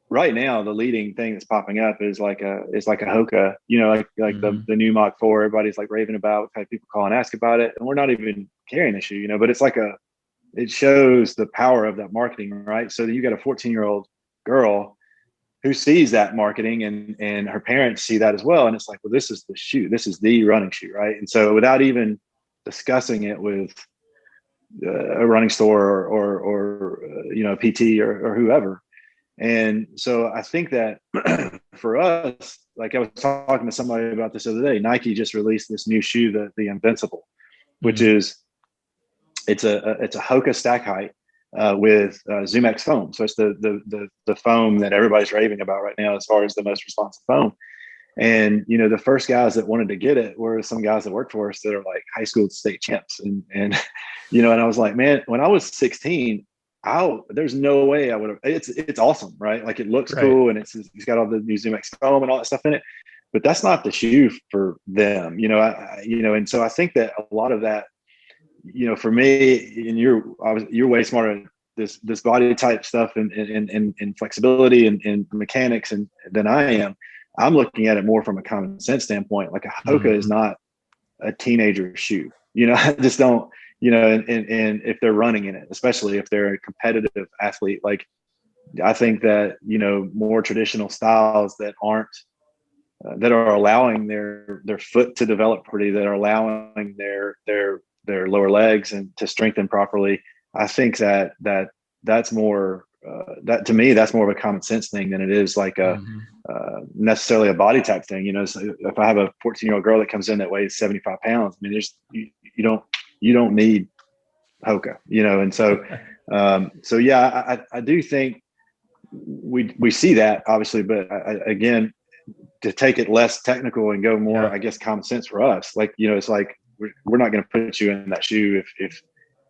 right now the leading thing that's popping up is like a Hoka, like the new Mach 4. Everybody's like raving about. We've had people call and ask about it, and we're not even carrying the shoe, but it's like it shows the power of that marketing, right? So you got a 14-year-old girl who sees that marketing, and her parents see that as well. And it's like, well, this is the shoe. This is the running shoe, right? And so without even discussing it with a running store or a PT or whoever. And so I think that for us, like I was talking to somebody about this the other day, Nike just released this new shoe, the Invincible, which is, it's a Hoka stack height with ZoomX foam. So it's the foam that everybody's raving about right now as far as the most responsive foam. And the first guys that wanted to get it were some guys that worked for us that are like high school state champs. And and I was like, man, when I was 16, there's no way I would have. It's awesome, right? Like it looks cool, and it's got all the new ZoomX foam and all that stuff in it. But that's not the shoe for them, and so I think that a lot of that, for me, and you're way smarter at this body type stuff and flexibility and mechanics than I am. I'm looking at it more from a common sense standpoint. Like a Hoka is not a teenager shoe. I just don't, and if they're running in it, especially if they're a competitive athlete, like I think that, more traditional styles that aren't, that are allowing their foot to develop pretty, that are allowing their lower legs and to strengthen properly. I think that's more, that to me, that's more of a common sense thing than it is like necessarily a body type thing. So if I have a 14-year-old girl that comes in that weighs 75 pounds, I mean, you don't need Hoka, and so yeah, I do think we see that obviously, but again, to take it less technical and go more, I guess, common sense for us. Like, it's like, we're not going to put you in that shoe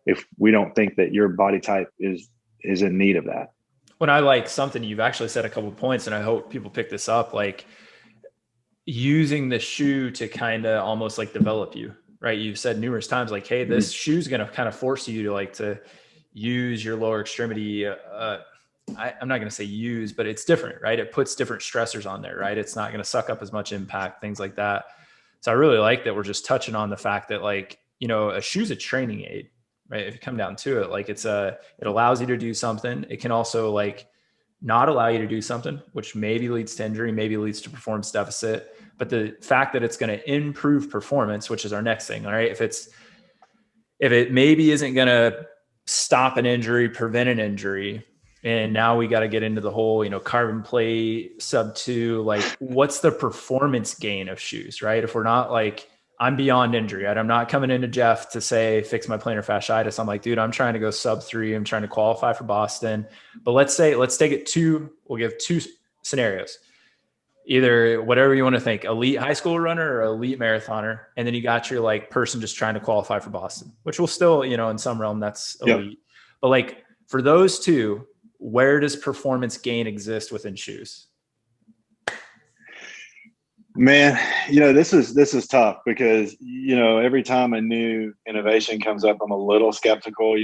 if we don't think that your body type is in need of that. When I like something, you've actually said a couple of points, and I hope people pick this up, like using the shoe to kind of almost like develop you, right? You've said numerous times, like, hey, this shoe's going to kind of force you to use your lower extremity. I'm not going to say use, but it's different, right? It puts different stressors on there, right? It's not going to suck up as much impact, things like that. So I really like that we're just touching on the fact that, like, a shoe's a training aid right? If you come down to it, like it allows you to do something. It can also like not allow you to do something, which maybe leads to injury, maybe leads to performance deficit. But the fact that it's going to improve performance, which is our next thing, all right? If it maybe isn't going to stop an injury, prevent an injury, and now we got to get into the whole, carbon plate sub 2, like what's the performance gain of shoes, right? If we're not like, I'm beyond injury, right? I'm not coming into Jeff to say, fix my plantar fasciitis. I'm like, dude, I'm trying to go sub 3. I'm trying to qualify for Boston. But let's take it we'll give 2 scenarios. Either whatever you want to think, elite high school runner or elite marathoner. And then you got your like person just trying to qualify for Boston, which will still, in some realm that's elite. Yep. But like for those 2, where does performance gain exist within shoes? Man, this is tough because, every time a new innovation comes up, I'm a little skeptical.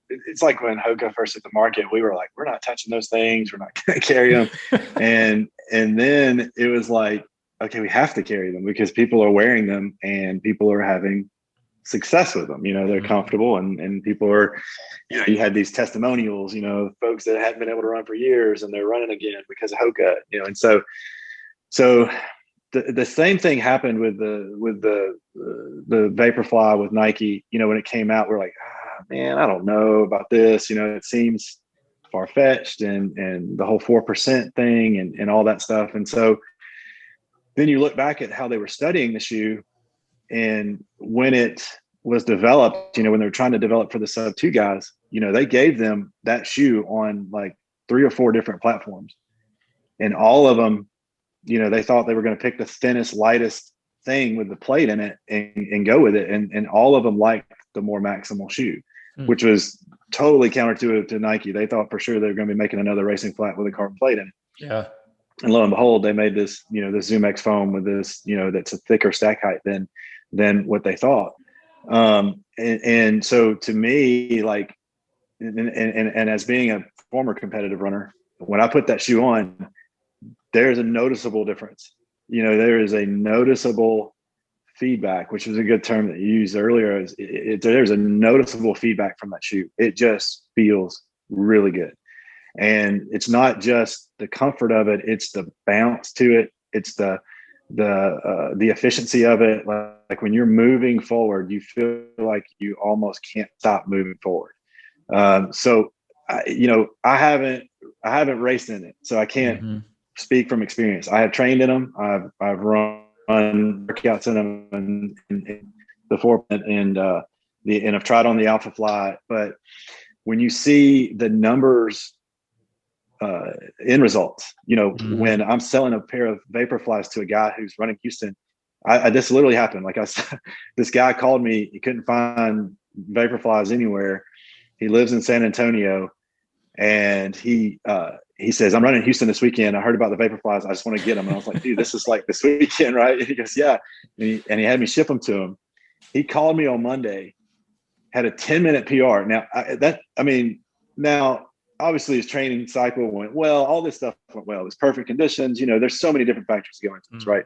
It's like when Hoka first hit the market, we were like, we're not touching those things. We're not going to carry them. and then it was like, okay, we have to carry them because people are wearing them and people are having success with them. They're comfortable and people are, you had these testimonials, folks that hadn't been able to run for years and they're running again because of Hoka, and so the same thing happened with the Vaporfly with Nike. When it came out, we're like, man, I don't know about this. It seems far-fetched and the whole 4% thing and all that stuff. And so then you look back at how they were studying the shoe, and when it was developed, when they were trying to develop for the sub 2 guys, they gave them that shoe on like 3 or 4 different platforms, and all of them, they thought they were going to pick the thinnest, lightest thing with the plate in it and go with it. And all of them liked the more maximal shoe, which was totally counter to Nike. They thought for sure they were going to be making another racing flat with a carbon plate in it. Yeah. And lo and behold, they made this, the Zoom X foam with this, that's a thicker stack height than what they thought. And so to me, like, and as being a former competitive runner, when I put that shoe on, there's a noticeable difference. There is a noticeable feedback, which was a good term that you used earlier. There's a noticeable feedback from that shoe. It just feels really good. And it's not just the comfort of it, it's the bounce to it. It's the efficiency of it. Like when you're moving forward, you feel like you almost can't stop moving forward. So I haven't raced in it, so I can't speak from experience. I have trained in them. I've run workouts in them and before, and I've tried on the Alpha Fly. But when you see the numbers in results, when I'm selling a pair of Vaporflies to a guy who's running Houston, this literally happened. Like this guy called me. He couldn't find Vaporflies anywhere. He lives in San Antonio, and he says, I'm running Houston this weekend. I heard about the Vaporflies. I just want to get them. And I was like, dude, this is like this weekend, right? And he goes, yeah. And he had me ship them to him. He called me on Monday, had a 10-minute PR. Now, obviously his training cycle went well. All this stuff went well. It was perfect conditions. There's so many different factors going into this, right?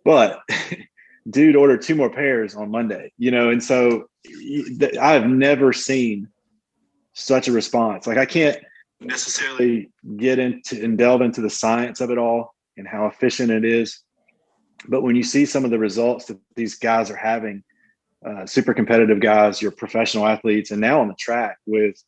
But dude ordered 2 more pairs on Monday, and so I've never seen such a response. Like I can't necessarily get into and delve into the science of it all and how efficient it is, but when you see some of the results that these guys are having, super competitive guys, your professional athletes, and now on the track with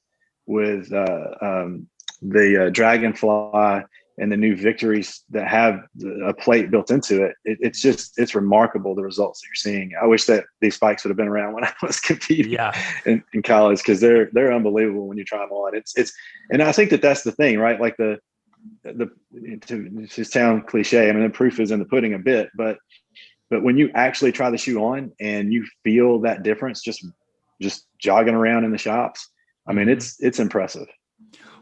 the Dragonfly and the new Victories that have a plate built into it, it's remarkable the results that you're seeing. I wish that these spikes would have been around when I was competing in college, because they're unbelievable when you try them on. And I think that's the thing, right? Like to sound cliche, the proof is in the pudding a bit, but when you actually try the shoe on and you feel that difference, just jogging around in the shops, it's impressive.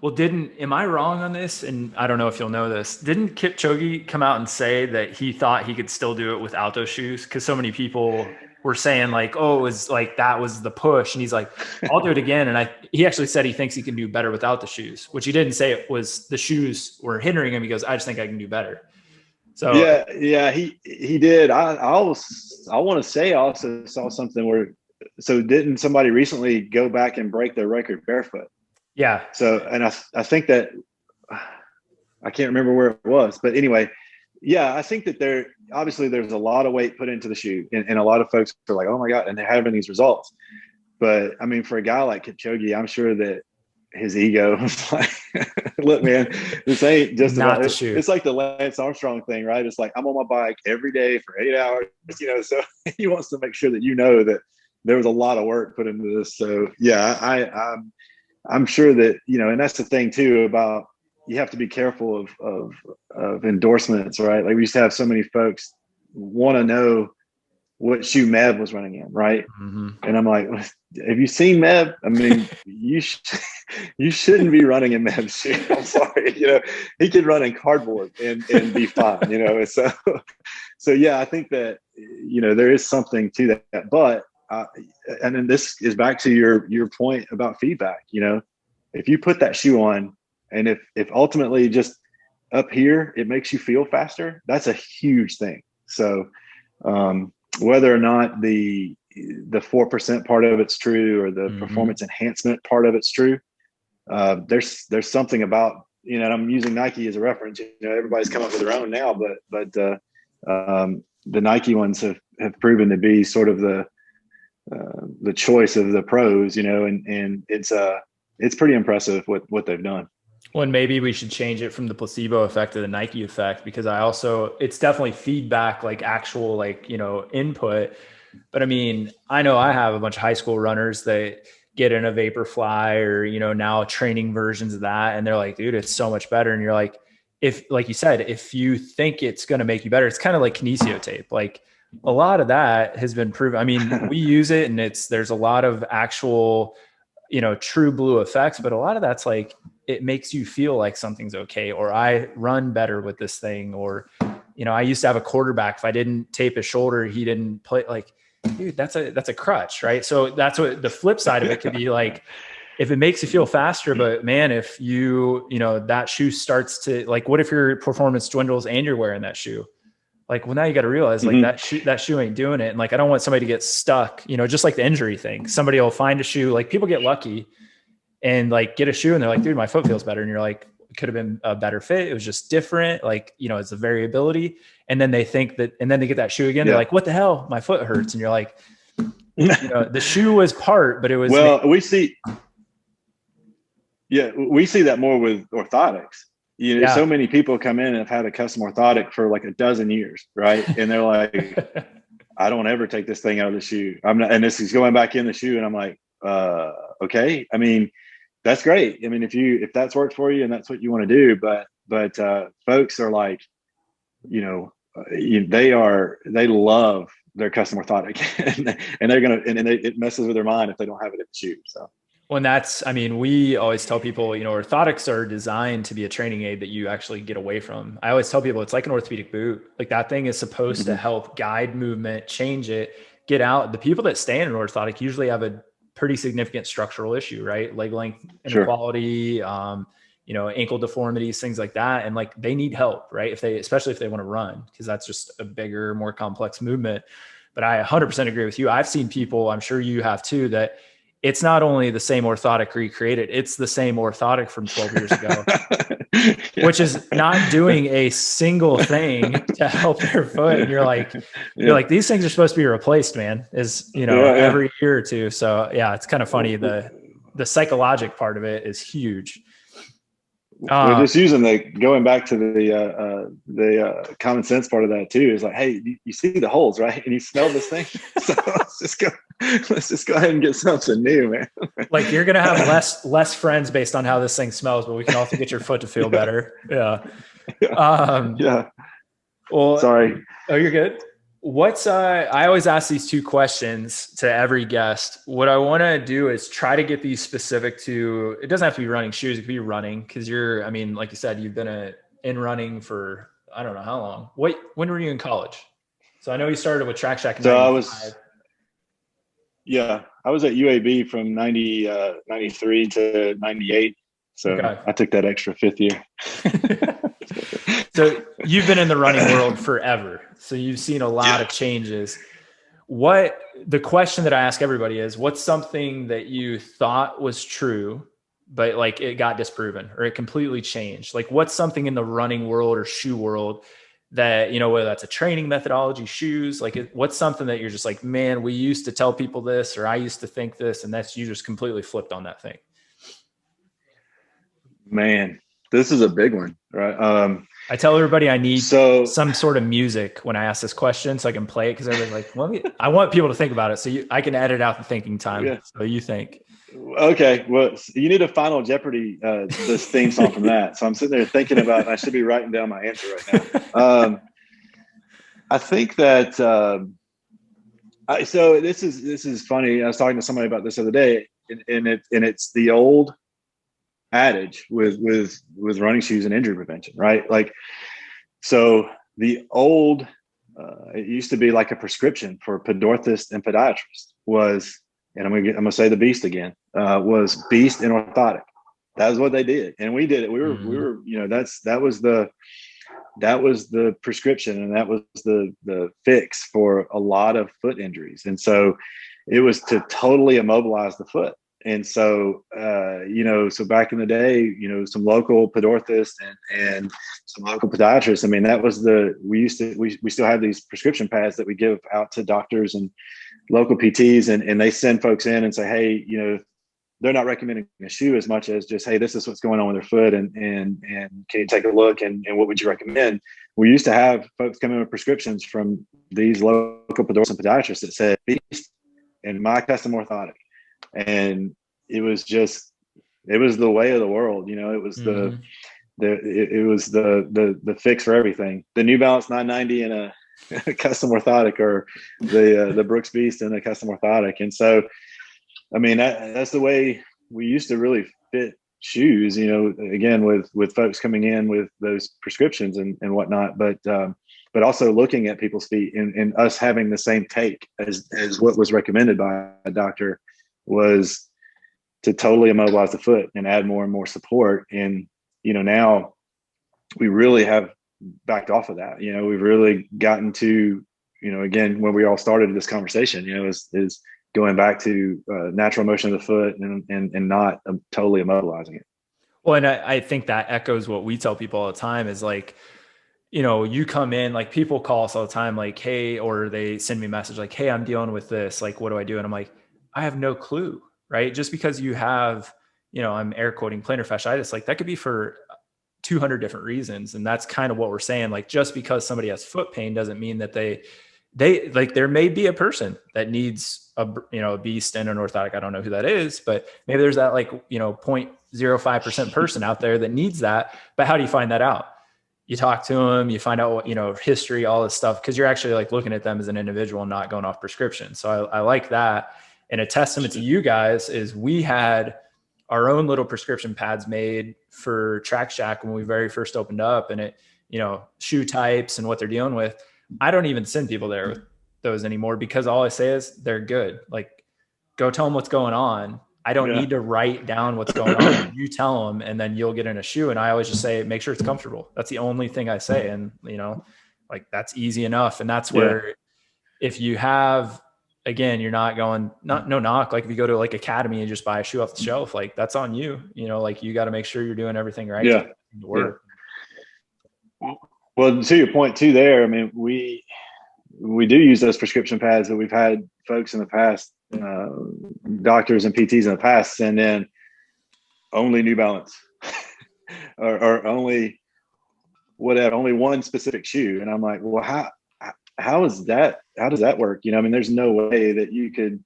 Well, am I wrong on this? And I don't know if you'll know this. Didn't Kipchoge come out and say that he thought he could still do it without those shoes? Because so many people were saying like, oh, it was like, that was the push. And he's like, I'll do it again. And he actually said he thinks he can do better without the shoes, which he didn't say it was the shoes were hindering him. He goes, I just think I can do better. So yeah, he did. I want to say I also saw something where so didn't somebody recently go back and break their record barefoot? Yeah. So, and I think that, I can't remember where it was, but anyway, yeah, I think that there's a lot of weight put into the shoe, and a lot of folks are like, oh my God, and they're having these results. But I mean, for a guy like Kipchoge, I'm sure that his ego was like, look, man, this ain't just Not about the shoe. It's like the Lance Armstrong thing, right? It's like, I'm on my bike every day for 8 hours, so he wants to make sure that that there was a lot of work put into this. So yeah, I'm sure that, and that's the thing too about, you have to be careful of endorsements, right? Like we used to have so many folks want to know what shoe Mev was running in, right? Mm-hmm. And I'm like, have you seen Mev? I mean, you shouldn't be running in Mev's shoe. I'm sorry, he could run in cardboard and be fine, So yeah, I think that there is something to that, but and then this is back to your point about feedback. If you put that shoe on, and if ultimately just up here it makes you feel faster, that's a huge thing. So whether or not the 4% part of it's true, or the mm-hmm. performance enhancement part of it's true, there's something about, and I'm using Nike as a reference. Everybody's come up with their own now, but the Nike ones have proven to be sort of the choice of the pros, and it's pretty impressive what they've done. Well, and maybe we should change it from the placebo effect to the Nike effect, because it's definitely feedback, like actual, input. But I mean, I know I have a bunch of high school runners that get in a Vaporfly or, now training versions of that. And they're like, dude, it's so much better. And you're like, like you said, if you think it's going to make you better, it's kind of like kinesio tape. Like a lot of that has been proven. I mean, we use it and there's a lot of actual, true blue effects, but a lot of that's like, it makes you feel like something's okay, or I run better with this thing. Or, I used to have a quarterback. If I didn't tape his shoulder, he didn't play. Like, dude, that's a crutch. Right. So that's what the flip side of it could be like, if it makes you feel faster, but man, if that shoe starts to, like, what if your performance dwindles and you're wearing that shoe? Like, well, now you got to realize like that shoe ain't doing it. And like, I don't want somebody to get stuck, just like the injury thing. Somebody will find a shoe, like people get lucky and like get a shoe and they're like, dude, my foot feels better. And you're like, it could have been a better fit. It was just different. Like, it's a variability. And then they think that, and then they get that shoe again. Yeah. They're like, what the hell? My foot hurts. And you're like, the shoe was part, but it was. Well, we see that more with orthotics. So many people come in and have had a custom orthotic for like a dozen years. Right. And they're like, I don't ever take this thing out of the shoe. And this is going back in the shoe. And I'm like, okay. I mean, that's great. I mean, if that's worked for you and that's what you want to do, but folks are like, they love their custom orthotic and they're going to, it messes with their mind if they don't have it in the shoe. So. Well, we always tell people, orthotics are designed to be a training aid that you actually get away from. I always tell people it's like an orthopedic boot. Like that thing is supposed to help guide movement, change it, get out. The people that stay in an orthotic usually have a pretty significant structural issue, right? Leg length inequality, ankle deformities, things like that. And like, they need help, right? Especially if they want to run, because that's just a bigger, more complex movement. But I 100% agree with you. I've seen people, I'm sure you have too, that it's not only the same orthotic recreated, it's the same orthotic from 12 years ago, which is not doing a single thing to help their foot. And you're like, these things are supposed to be replaced, man, every year or two. So yeah, it's kind of funny. The psychologic part of it is huge. We're just using going back to the common sense part of that too, is like, hey, you see the holes, right? And you smell this thing. So let's just go ahead and get something new, man. Like you're going to have less friends based on how this thing smells, but we can also get your foot to feel better. Yeah. Yeah. Well, sorry. Oh, you're good. I always ask these two questions to every guest. What I want to do is try to get these specific to, it doesn't have to be running shoes. It could be running. Cause like you said, you've been in running for, I don't know how long. When were you in college? So I know you started with Shak in 95. I was at UAB from 93 to 98. So okay. I took that extra fifth year. So you've been in the running world forever. So you've seen a lot of changes. What the question that I ask everybody is, what's something that you thought was true, but like it got disproven or it completely changed? Like what's something in the running world or shoe world that, you know, whether that's a training methodology, shoes, like what's something that you're just like, man, we used to tell people this, or I used to think this, and that's, you just completely flipped on that thing. Man, this is a big one, right? I tell everybody I need So some sort of music when I ask this question so I can play it. Cause everybody's like, I want people to think about it. So I can edit out the thinking time. yeah, So you think. okay. Well, you need a Final Jeopardy, this theme song from that. So I'm sitting there thinking about, I should be writing down my answer right now. I think that, so this is funny. I was talking to somebody about this the other day, and it's the old adage with running shoes and injury prevention, right? Like, so the old, it used to be like a prescription for podorthist and podiatrist was, and I'm gonna say the beast again, was beast and orthotic. That was what they did, and we did it. We were, you know, that was the prescription, and that was the fix for a lot of foot injuries. And so it was to totally immobilize the foot. And so, you know, so back in the day, you know, some local podorthists and some local podiatrists, I mean, that was we still have these prescription pads that we give out to doctors and local PTs, and they send folks in and say, hey, you know, they're not recommending a shoe as much as just, hey, this is what's going on with their foot, and can you take a look, and what would you recommend? We used to have folks come in with prescriptions from these local podorthists and podiatrists that said beast and my custom orthotic. And it was the way of the world, you know. It was the fix for everything. The New Balance 990 and a custom orthotic, or the Brooks Beast and a custom orthotic. And so, I mean, that's the way we used to really fit shoes, you know, again, with folks coming in with those prescriptions and whatnot, but also looking at people's feet and us having the same take as what was recommended by a doctor, was to totally immobilize the foot and add more and more support. And, you know, now we really have backed off of that. You know, we've really gotten to, you know, again, when we all started this conversation, you know, is going back to natural motion of the foot and not totally immobilizing it. Well, and I think that echoes what we tell people all the time is like, you know, you come in, like people call us all the time, like, hey, or they send me a message like, hey, I'm dealing with this. Like, what do I do? And I'm like, I have no clue, right? Just because you have, you know, I'm air quoting plantar fasciitis, like that could be for 200 different reasons. And that's kind of what we're saying. Like, just because somebody has foot pain doesn't mean that they like, there may be a person that needs a beast and an orthotic. I don't know who that is, but maybe there's that, like, you know, 0.05% person out there that needs that. But how do you find that out? You talk to them, you find out what, you know, history, all this stuff, because you're actually like looking at them as an individual, not going off prescription. So I like that. And a testament to you guys is we had our own little prescription pads made for Shak when we very first opened up, and it, you know, shoe types and what they're dealing with. I don't even send people there with those anymore, because all I say is they're good. Like, go tell them what's going on. I don't need to write down what's going on. You tell them, and then you'll get in a shoe. And I always just say, make sure it's comfortable. That's the only thing I say. And, you know, like, that's easy enough. And that's where, if you have, again, you're not going, no knock. Like, if you go to like Academy and just buy a shoe off the shelf, like, that's on you. You know, like, you got to make sure you're doing everything right to work. Well, to your point too there, I mean, we do use those prescription pads that we've had folks in the past, doctors and PTs in the past, send in only New Balance or only whatever, only one specific shoe. And I'm like, well, how is that? How does that work? You know, I mean, there's no way that you could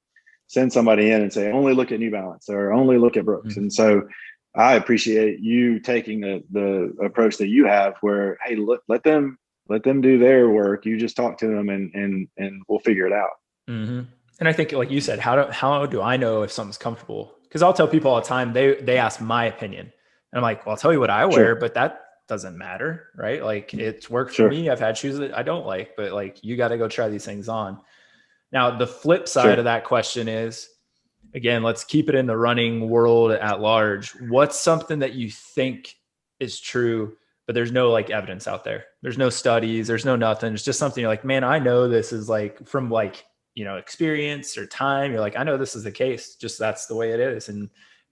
send somebody in and say, only look at New Balance or only look at Brooks. Mm-hmm. And so I appreciate you taking the approach that you have, where, hey, let them do their work. You just talk to them and we'll figure it out. Mm-hmm. And I think, like you said, how do I know if something's comfortable? Because I'll tell people all the time, they ask my opinion, and I'm like, well, I'll tell you what I wear, but that doesn't matter, right? Like, it's worked for me. I've had shoes that I don't like, but like, you got to go try these things on. Now, the flip side of that question is, again, let's keep it in the running world at large. What's something that you think is true, but there's no like evidence out there? There's no studies, there's no nothing. It's just something you're like, man, I know this is like from like, experience or time, you're like, I know this is the case, just that's the way it is. And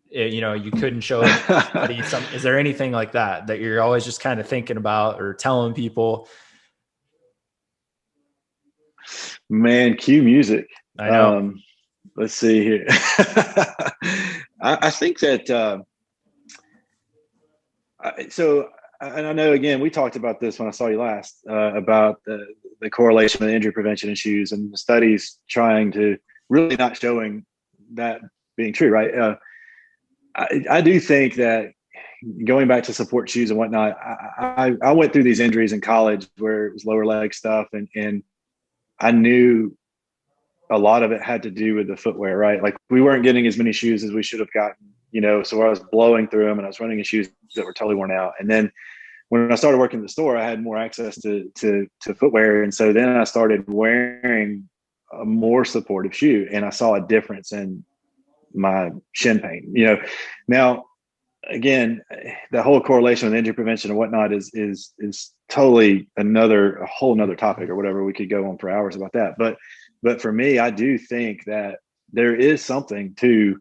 you couldn't show anybody is there anything like that you're always just kind of thinking about or telling people? Man, cue music. I know. Let's see here. I think that, and I know, again, we talked about this when I saw you last, about the correlation with injury prevention in shoes and the studies trying to really not showing that being true, right? I do think that going back to support shoes and whatnot, I went through these injuries in college where it was lower leg stuff, and I knew a lot of it had to do with the footwear, right? Like we weren't getting as many shoes as we should have gotten, so I was blowing through them and I was running in shoes that were totally worn out. And then when I started working in the store, I had more access to footwear. And so then I started wearing a more supportive shoe and I saw a difference in my shin pain. Now, again, the whole correlation with injury prevention and whatnot is totally a whole nother topic or whatever. We could go on for hours about that. But for me, I do think that there is something to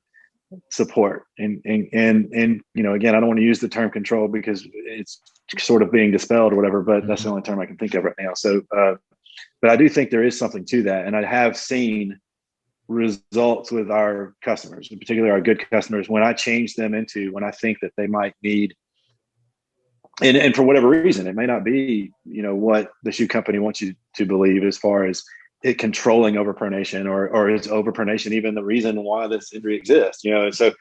support and again, I don't want to use the term control because it's sort of being dispelled or whatever, but that's the only term I can think of right now. So, but I do think there is something to that. And I have seen results with our customers, in particular our good customers, when I change them into when I think that they might need, and for whatever reason, it may not be, what the shoe company wants you to believe as far as it controlling overpronation or is overpronation even the reason why this injury exists, so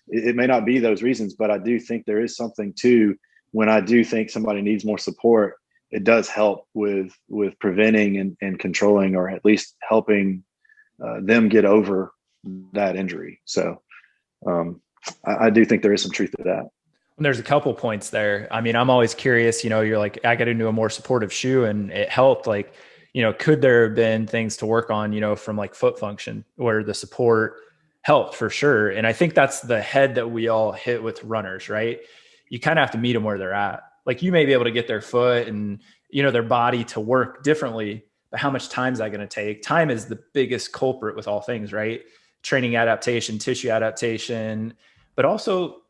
it may not be those reasons, but I do think there is something to when I do think somebody needs more support, it does help with preventing and controlling, or at least helping them get over that injury. So I do think there is some truth to that. And there's a couple points there. I mean, I'm always curious, you're like, I got into a more supportive shoe and it helped. Like, could there have been things to work on, from like foot function where the support helped for sure. And I think that's the head that we all hit with runners, right? You kind of have to meet them where they're at. Like you may be able to get their foot and, their body to work differently, but how much time is that going to take? Time is the biggest culprit with all things, right? Training adaptation, tissue adaptation, but also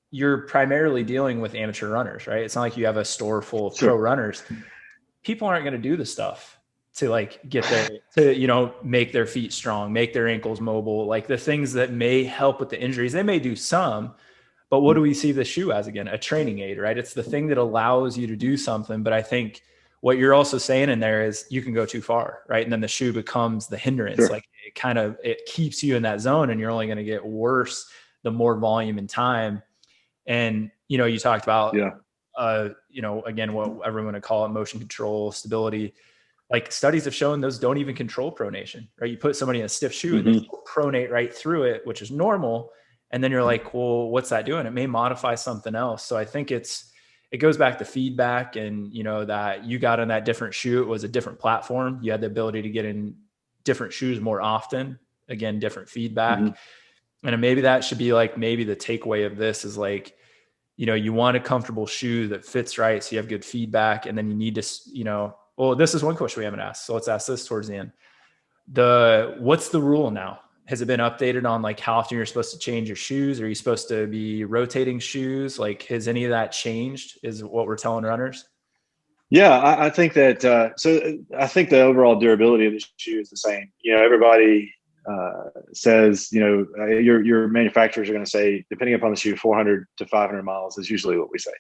you're primarily dealing with amateur runners, right? It's not like you have a store full of pro runners. People aren't going to do the stuff to like get there, to, make their feet strong, make their ankles mobile, like the things that may help with the injuries. They may do some, but what do we see the shoe as again? A training aid, right? It's the thing that allows you to do something. But I think what you're also saying in there is you can go too far, right? And then the shoe becomes the hindrance. Sure. Like it keeps you in that zone and you're only going to get worse the more volume and time. And, you talked about, again, what everyone would call it, motion control, stability. Like studies have shown those don't even control pronation, right? You put somebody in a stiff shoe and they pronate right through it, which is normal. And then you're like, well, what's that doing? It may modify something else. So I think it goes back to feedback and, that you got on that different shoe. It was a different platform. You had the ability to get in different shoes more often. Again, different feedback. And maybe that should be like, maybe the takeaway of this is like, you want a comfortable shoe that fits right. So you have good feedback. And then you need to, well, this is one question we haven't asked. So let's ask this towards the end. What's the rule now? Has it been updated on like how often you're supposed to change your shoes? Are you supposed to be rotating shoes? Like, has any of that changed is what we're telling runners? Yeah, I think that, so I think the overall durability of the shoe is the same. Everybody says, your manufacturers are going to say, depending upon the shoe, 400 to 500 miles is usually what we say.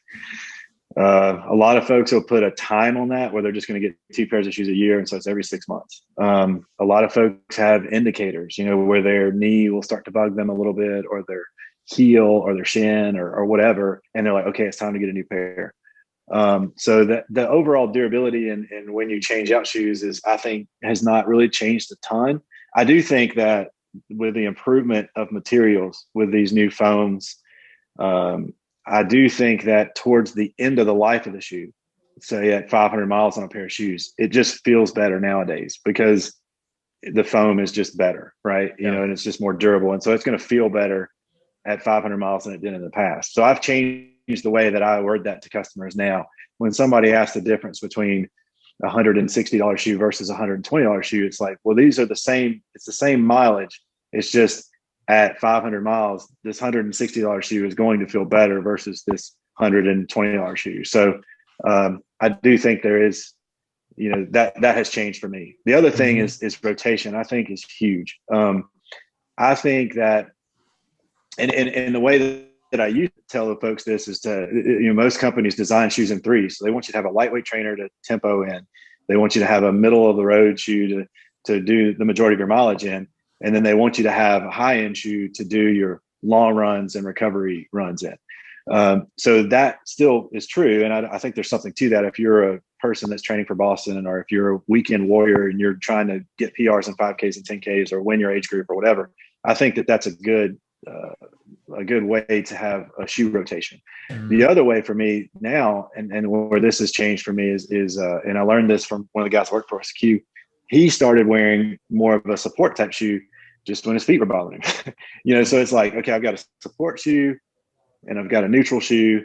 A lot of folks will put a time on that where they're just going to get 2 pairs of shoes a year. And so it's every 6 months. A lot of folks have indicators, where their knee will start to bug them a little bit, or their heel or their shin or whatever. And they're like, okay, it's time to get a new pair. So that the overall durability and when you change out shoes I think has not really changed a ton. I do think that with the improvement of materials with these new foams, I do think that towards the end of the life of the shoe, say at 500 miles on a pair of shoes, it just feels better nowadays because the foam is just better, right? And it's just more durable. And so it's going to feel better at 500 miles than it did in the past. So I've changed the way that I word that to customers now. When somebody asks the difference between $160 shoe versus $120 shoe. It's like, well, these are the same. It's the same mileage. It's just at 500 miles, this $160 shoe is going to feel better versus this $120 shoe. So I do think there is, that has changed for me. The other thing is rotation. I think is huge. I think that, and the way that I used to tell the folks this is most companies design shoes in threes. So they want you to have a lightweight trainer to tempo in. They want you to have a middle of the road shoe to do the majority of your mileage in. And then they want you to have a high end shoe to do your long runs and recovery runs in. So that still is true. And I think there's something to that. If you're a person that's training for Boston, or if you're a weekend warrior and you're trying to get PRs in 5Ks and 10Ks or win your age group or whatever, I think that that's a good way to have a shoe rotation. The other way for me now, and where this has changed for me is and I learned this from one of the guys who worked for us, Q. He started wearing more of a support type shoe just when his feet were bothering him. So it's like, okay, I've got a support shoe and I've got a neutral shoe.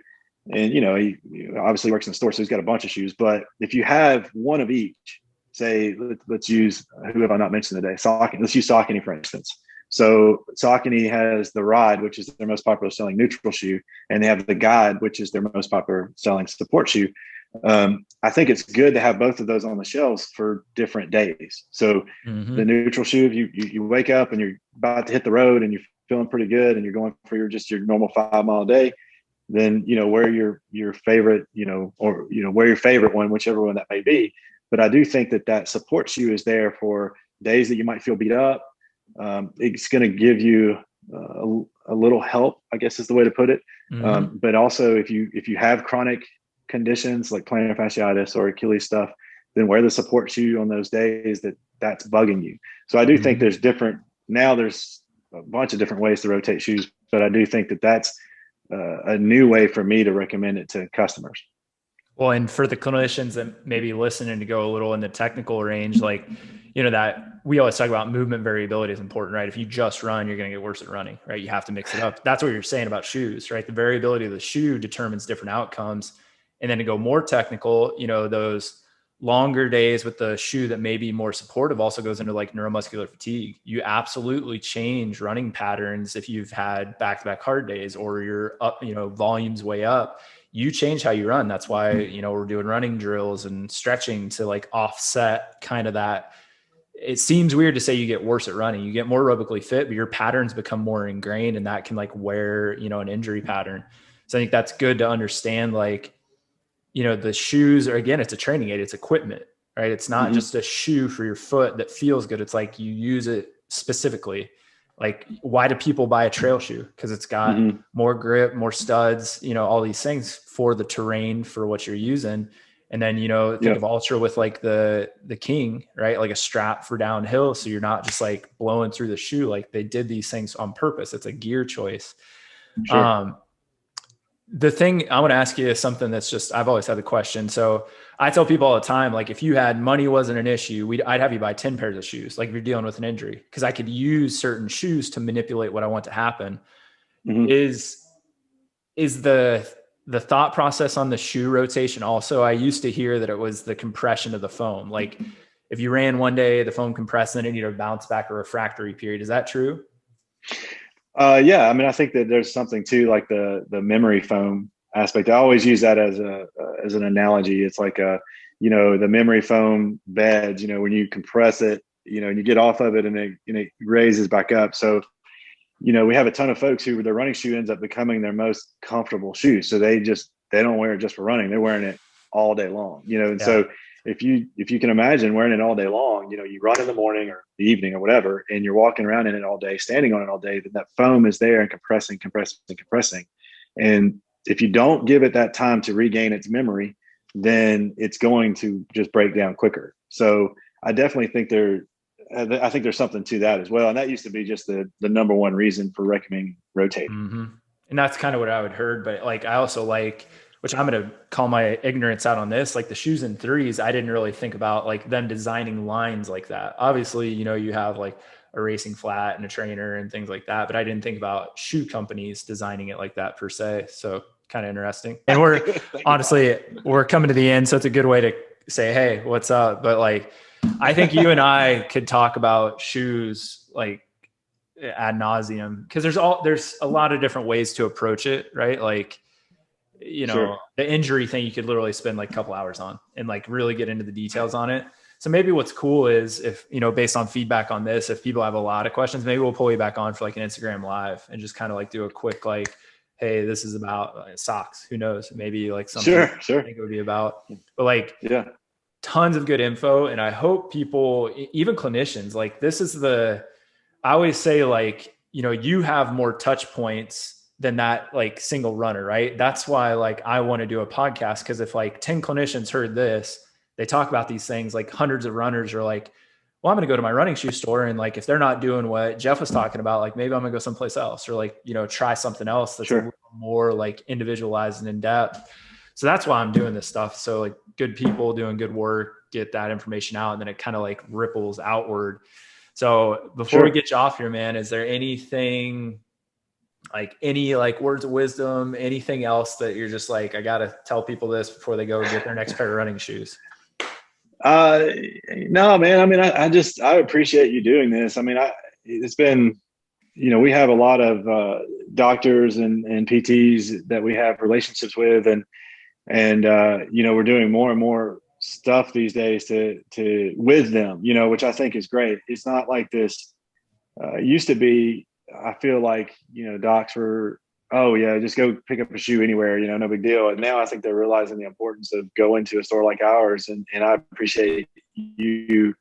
And, he obviously works in the store, so he's got a bunch of shoes. But if you have one of each, say, let's use, who have I not mentioned today? Saucony. Let's use Saucony, for instance. So Saucony has the Ride, which is their most popular selling neutral shoe, and they have the Guide, which is their most popular selling support shoe. I think it's good to have both of those on the shelves for different days. So the neutral shoe, if you wake up and you're about to hit the road and you're feeling pretty good and you're going for your normal 5 mile day, then, wear your favorite, wear your favorite one, whichever one that may be. But I do think that support shoe is there for days that you might feel beat up. It's going to give you a little help, I guess is the way to put it. But also if you have chronic conditions like plantar fasciitis or Achilles stuff, then wear the support shoe on those days that's bugging you. So I do think there's a bunch of different ways to rotate shoes, but I do think that's a new way for me to recommend it to customers. Well, and for the clinicians that maybe listening to go a little in the technical range, like, that we always talk about movement variability is important, right? If you just run, you're going to get worse at running, right? You have to mix it up. That's what you're saying about shoes, right? The variability of the shoe determines different outcomes. And then to go more technical, those longer days with the shoe that may be more supportive also goes into like neuromuscular fatigue. You absolutely change running patterns if you've had back-to-back hard days or you're up, volumes way up. You change how you run. That's why, we're doing running drills and stretching to like offset kind of that. It seems weird to say you get worse at running. You get more aerobically fit, but your patterns become more ingrained, and that can like wear, an injury pattern. So I think that's good to understand, like, the shoes are, again, it's a training aid, it's equipment, right? It's not just a shoe for your foot that feels good. It's like you use it specifically. Like, why do people buy a trail shoe? Because it's got more grip, more studs, all these things for the terrain for what you're using. And then, think of Ultra with like the King, right? Like a strap for downhill. So you're not just like blowing through the shoe. Like they did these things on purpose. It's a gear choice. Sure. The thing I want to ask you is something that's just, I've always had the question. So I tell people all the time, like if you had money wasn't an issue, I'd have you buy 10 pairs of shoes. Like if you're dealing with an injury, because I could use certain shoes to manipulate what I want to happen. Is the thought process on the shoe rotation also? I used to hear that it was the compression of the foam. Like if you ran one day, the foam compressed, and then it needed a bounce back or refractory period. Is that true? Yeah. I mean, I think that there's something to like the memory foam aspect. I always use that as an analogy. It's like the memory foam beds, when you compress it, and you get off of it and it raises back up. So, we have a ton of folks who their running shoe ends up becoming their most comfortable shoe. So they don't wear it just for running. They're wearing it all day long, So if you can imagine wearing it all day long, you run in the morning or the evening or whatever, and you're walking around in it all day, standing on it all day, then that foam is there and compressing. And if you don't give it that time to regain its memory, then it's going to just break down quicker. So I definitely think there's something to that as well. And that used to be just the number one reason for recommending rotating. And that's kind of what I would heard. But like, I also like, which I'm going to call my ignorance out on this, like the shoes in threes, I didn't really think about like them designing lines like that. Obviously, you have like a racing flat and a trainer and things like that, but I didn't think about shoe companies designing it like that per se. So kind of interesting. And we're coming to the end. So it's a good way to say, hey, what's up? But like, I think you and I could talk about shoes like ad nauseum, because there's a lot of different ways to approach it, right? Like, Sure. the injury thing, you could literally spend like a couple hours on and like really get into the details on it. So maybe what's cool is if, based on feedback on this, if people have a lot of questions, maybe we'll pull you back on for like an Instagram live and just kind of like do a quick, like, hey, this is about socks. Who knows? Maybe like something Sure. I think it would be about, but like, Yeah. tons of good info. And I hope people, even clinicians, like I always say, like, you have more touch points than that like single runner, right? That's why like I want to do a podcast, because if like 10 clinicians heard this, they talk about these things, like hundreds of runners are like, well, I'm going to go to my running shoe store, and like if they're not doing what Jeff was talking about, like maybe I'm going to go someplace else, or like, try something else that's a little more like individualized and in depth. So that's why I'm doing this stuff. So like good people doing good work, get that information out, and then it kind of like ripples outward. So before we get you off here, man, is there anything, like any like words of wisdom, anything else that you're just like, I got to tell people this before they go get their next pair of running shoes? No, man. I mean, I appreciate you doing this. I mean, it's been, we have a lot of doctors and PTs that we have relationships with, and we're doing more and more stuff these days to with them, which I think is great. It's not like this used to be. I feel like, docs were, oh yeah, just go pick up a shoe anywhere, no big deal. And now I think they're realizing the importance of going to a store like ours. And I appreciate you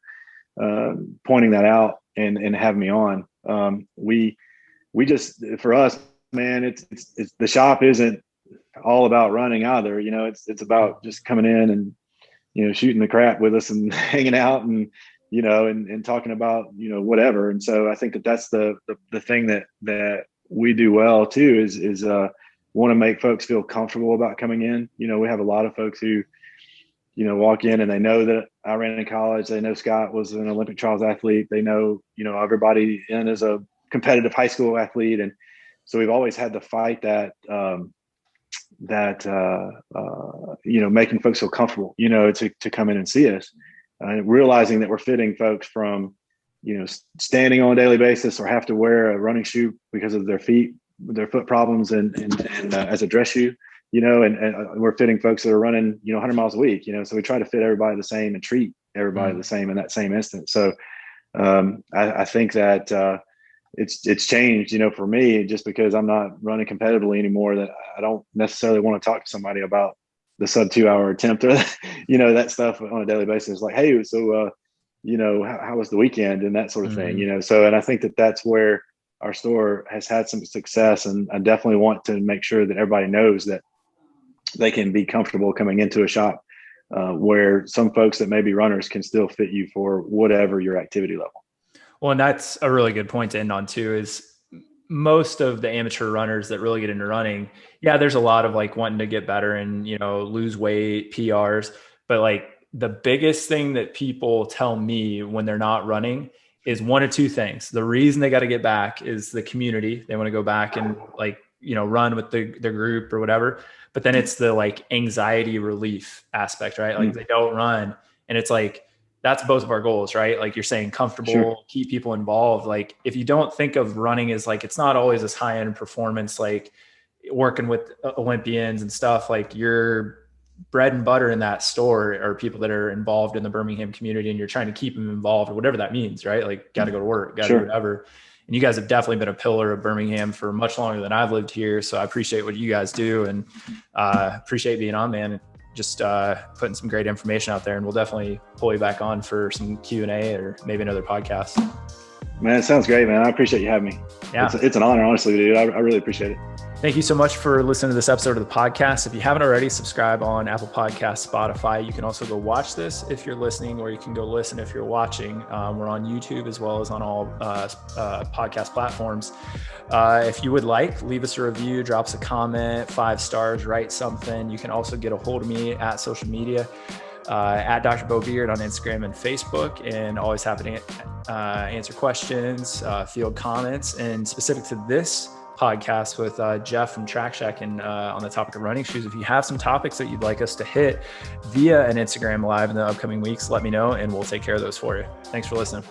pointing that out and having me on. We just, for us, man, it's the shop isn't all about running either. It's about just coming in and, shooting the crap with us and hanging out and, and talking about, whatever. And so I think that's the thing that we do well too, is want to make folks feel comfortable about coming in. We have a lot of folks who, walk in and they know that I ran in college. They know Scott was an Olympic trials athlete. They know, everybody in is a competitive high school athlete. And so we've always had to fight that, making folks feel comfortable, to come in and see us. Realizing that we're fitting folks from, standing on a daily basis or have to wear a running shoe because of their foot problems and as a dress shoe, and we're fitting folks that are running, 100 miles a week, so we try to fit everybody the same and treat everybody the same in that same instance. So I think that it's changed, for me, just because I'm not running competitively anymore, that I don't necessarily want to talk to somebody about the sub 2 hour attempt or, that stuff on a daily basis. Like, hey, so, how was the weekend and that sort of thing, so, and I think that that's where our store has had some success. And I definitely want to make sure that everybody knows that they can be comfortable coming into a shop where some folks that may be runners can still fit you for whatever your activity level. Well, and that's a really good point to end on too, is most of the amateur runners that really get into running, yeah, there's a lot of like wanting to get better and, lose weight, PRs, but like the biggest thing that people tell me when they're not running is one of two things. The reason they got to get back is the community. They want to go back and like, run with their group or whatever. But then it's the like anxiety relief aspect, right? Like they don't run, and it's like, that's both of our goals, right? Like you're saying, comfortable, keep people involved. Like if you don't think of running as like, it's not always this high end performance, like working with Olympians and stuff, like your bread and butter in that store are people that are involved in the Birmingham community, and you're trying to keep them involved or whatever that means, right? Like got to go to work, got to do whatever. And you guys have definitely been a pillar of Birmingham for much longer than I've lived here. So I appreciate what you guys do, and appreciate being on, man. Just putting some great information out there, and we'll definitely pull you back on for some Q&A or maybe another podcast. Man, it sounds great, man. I appreciate you having me. Yeah, it's an honor, honestly, dude. I really appreciate it. Thank you so much for listening to this episode of the podcast. If you haven't already, subscribe on Apple Podcasts, Spotify. You can also go watch this if you're listening, or you can go listen if you're watching. We're on YouTube as well as on all podcast platforms. If you would like, leave us a review, drop us a comment, 5 stars, write something. You can also get a hold of me at social media, at Dr. Beau Beard on Instagram and Facebook, and always happy to answer questions, field comments, and specific to this podcast with Jeff from Trak and on the topic of running shoes. If you have some topics that you'd like us to hit via an Instagram live in the upcoming weeks, let me know and we'll take care of those for you. Thanks for listening.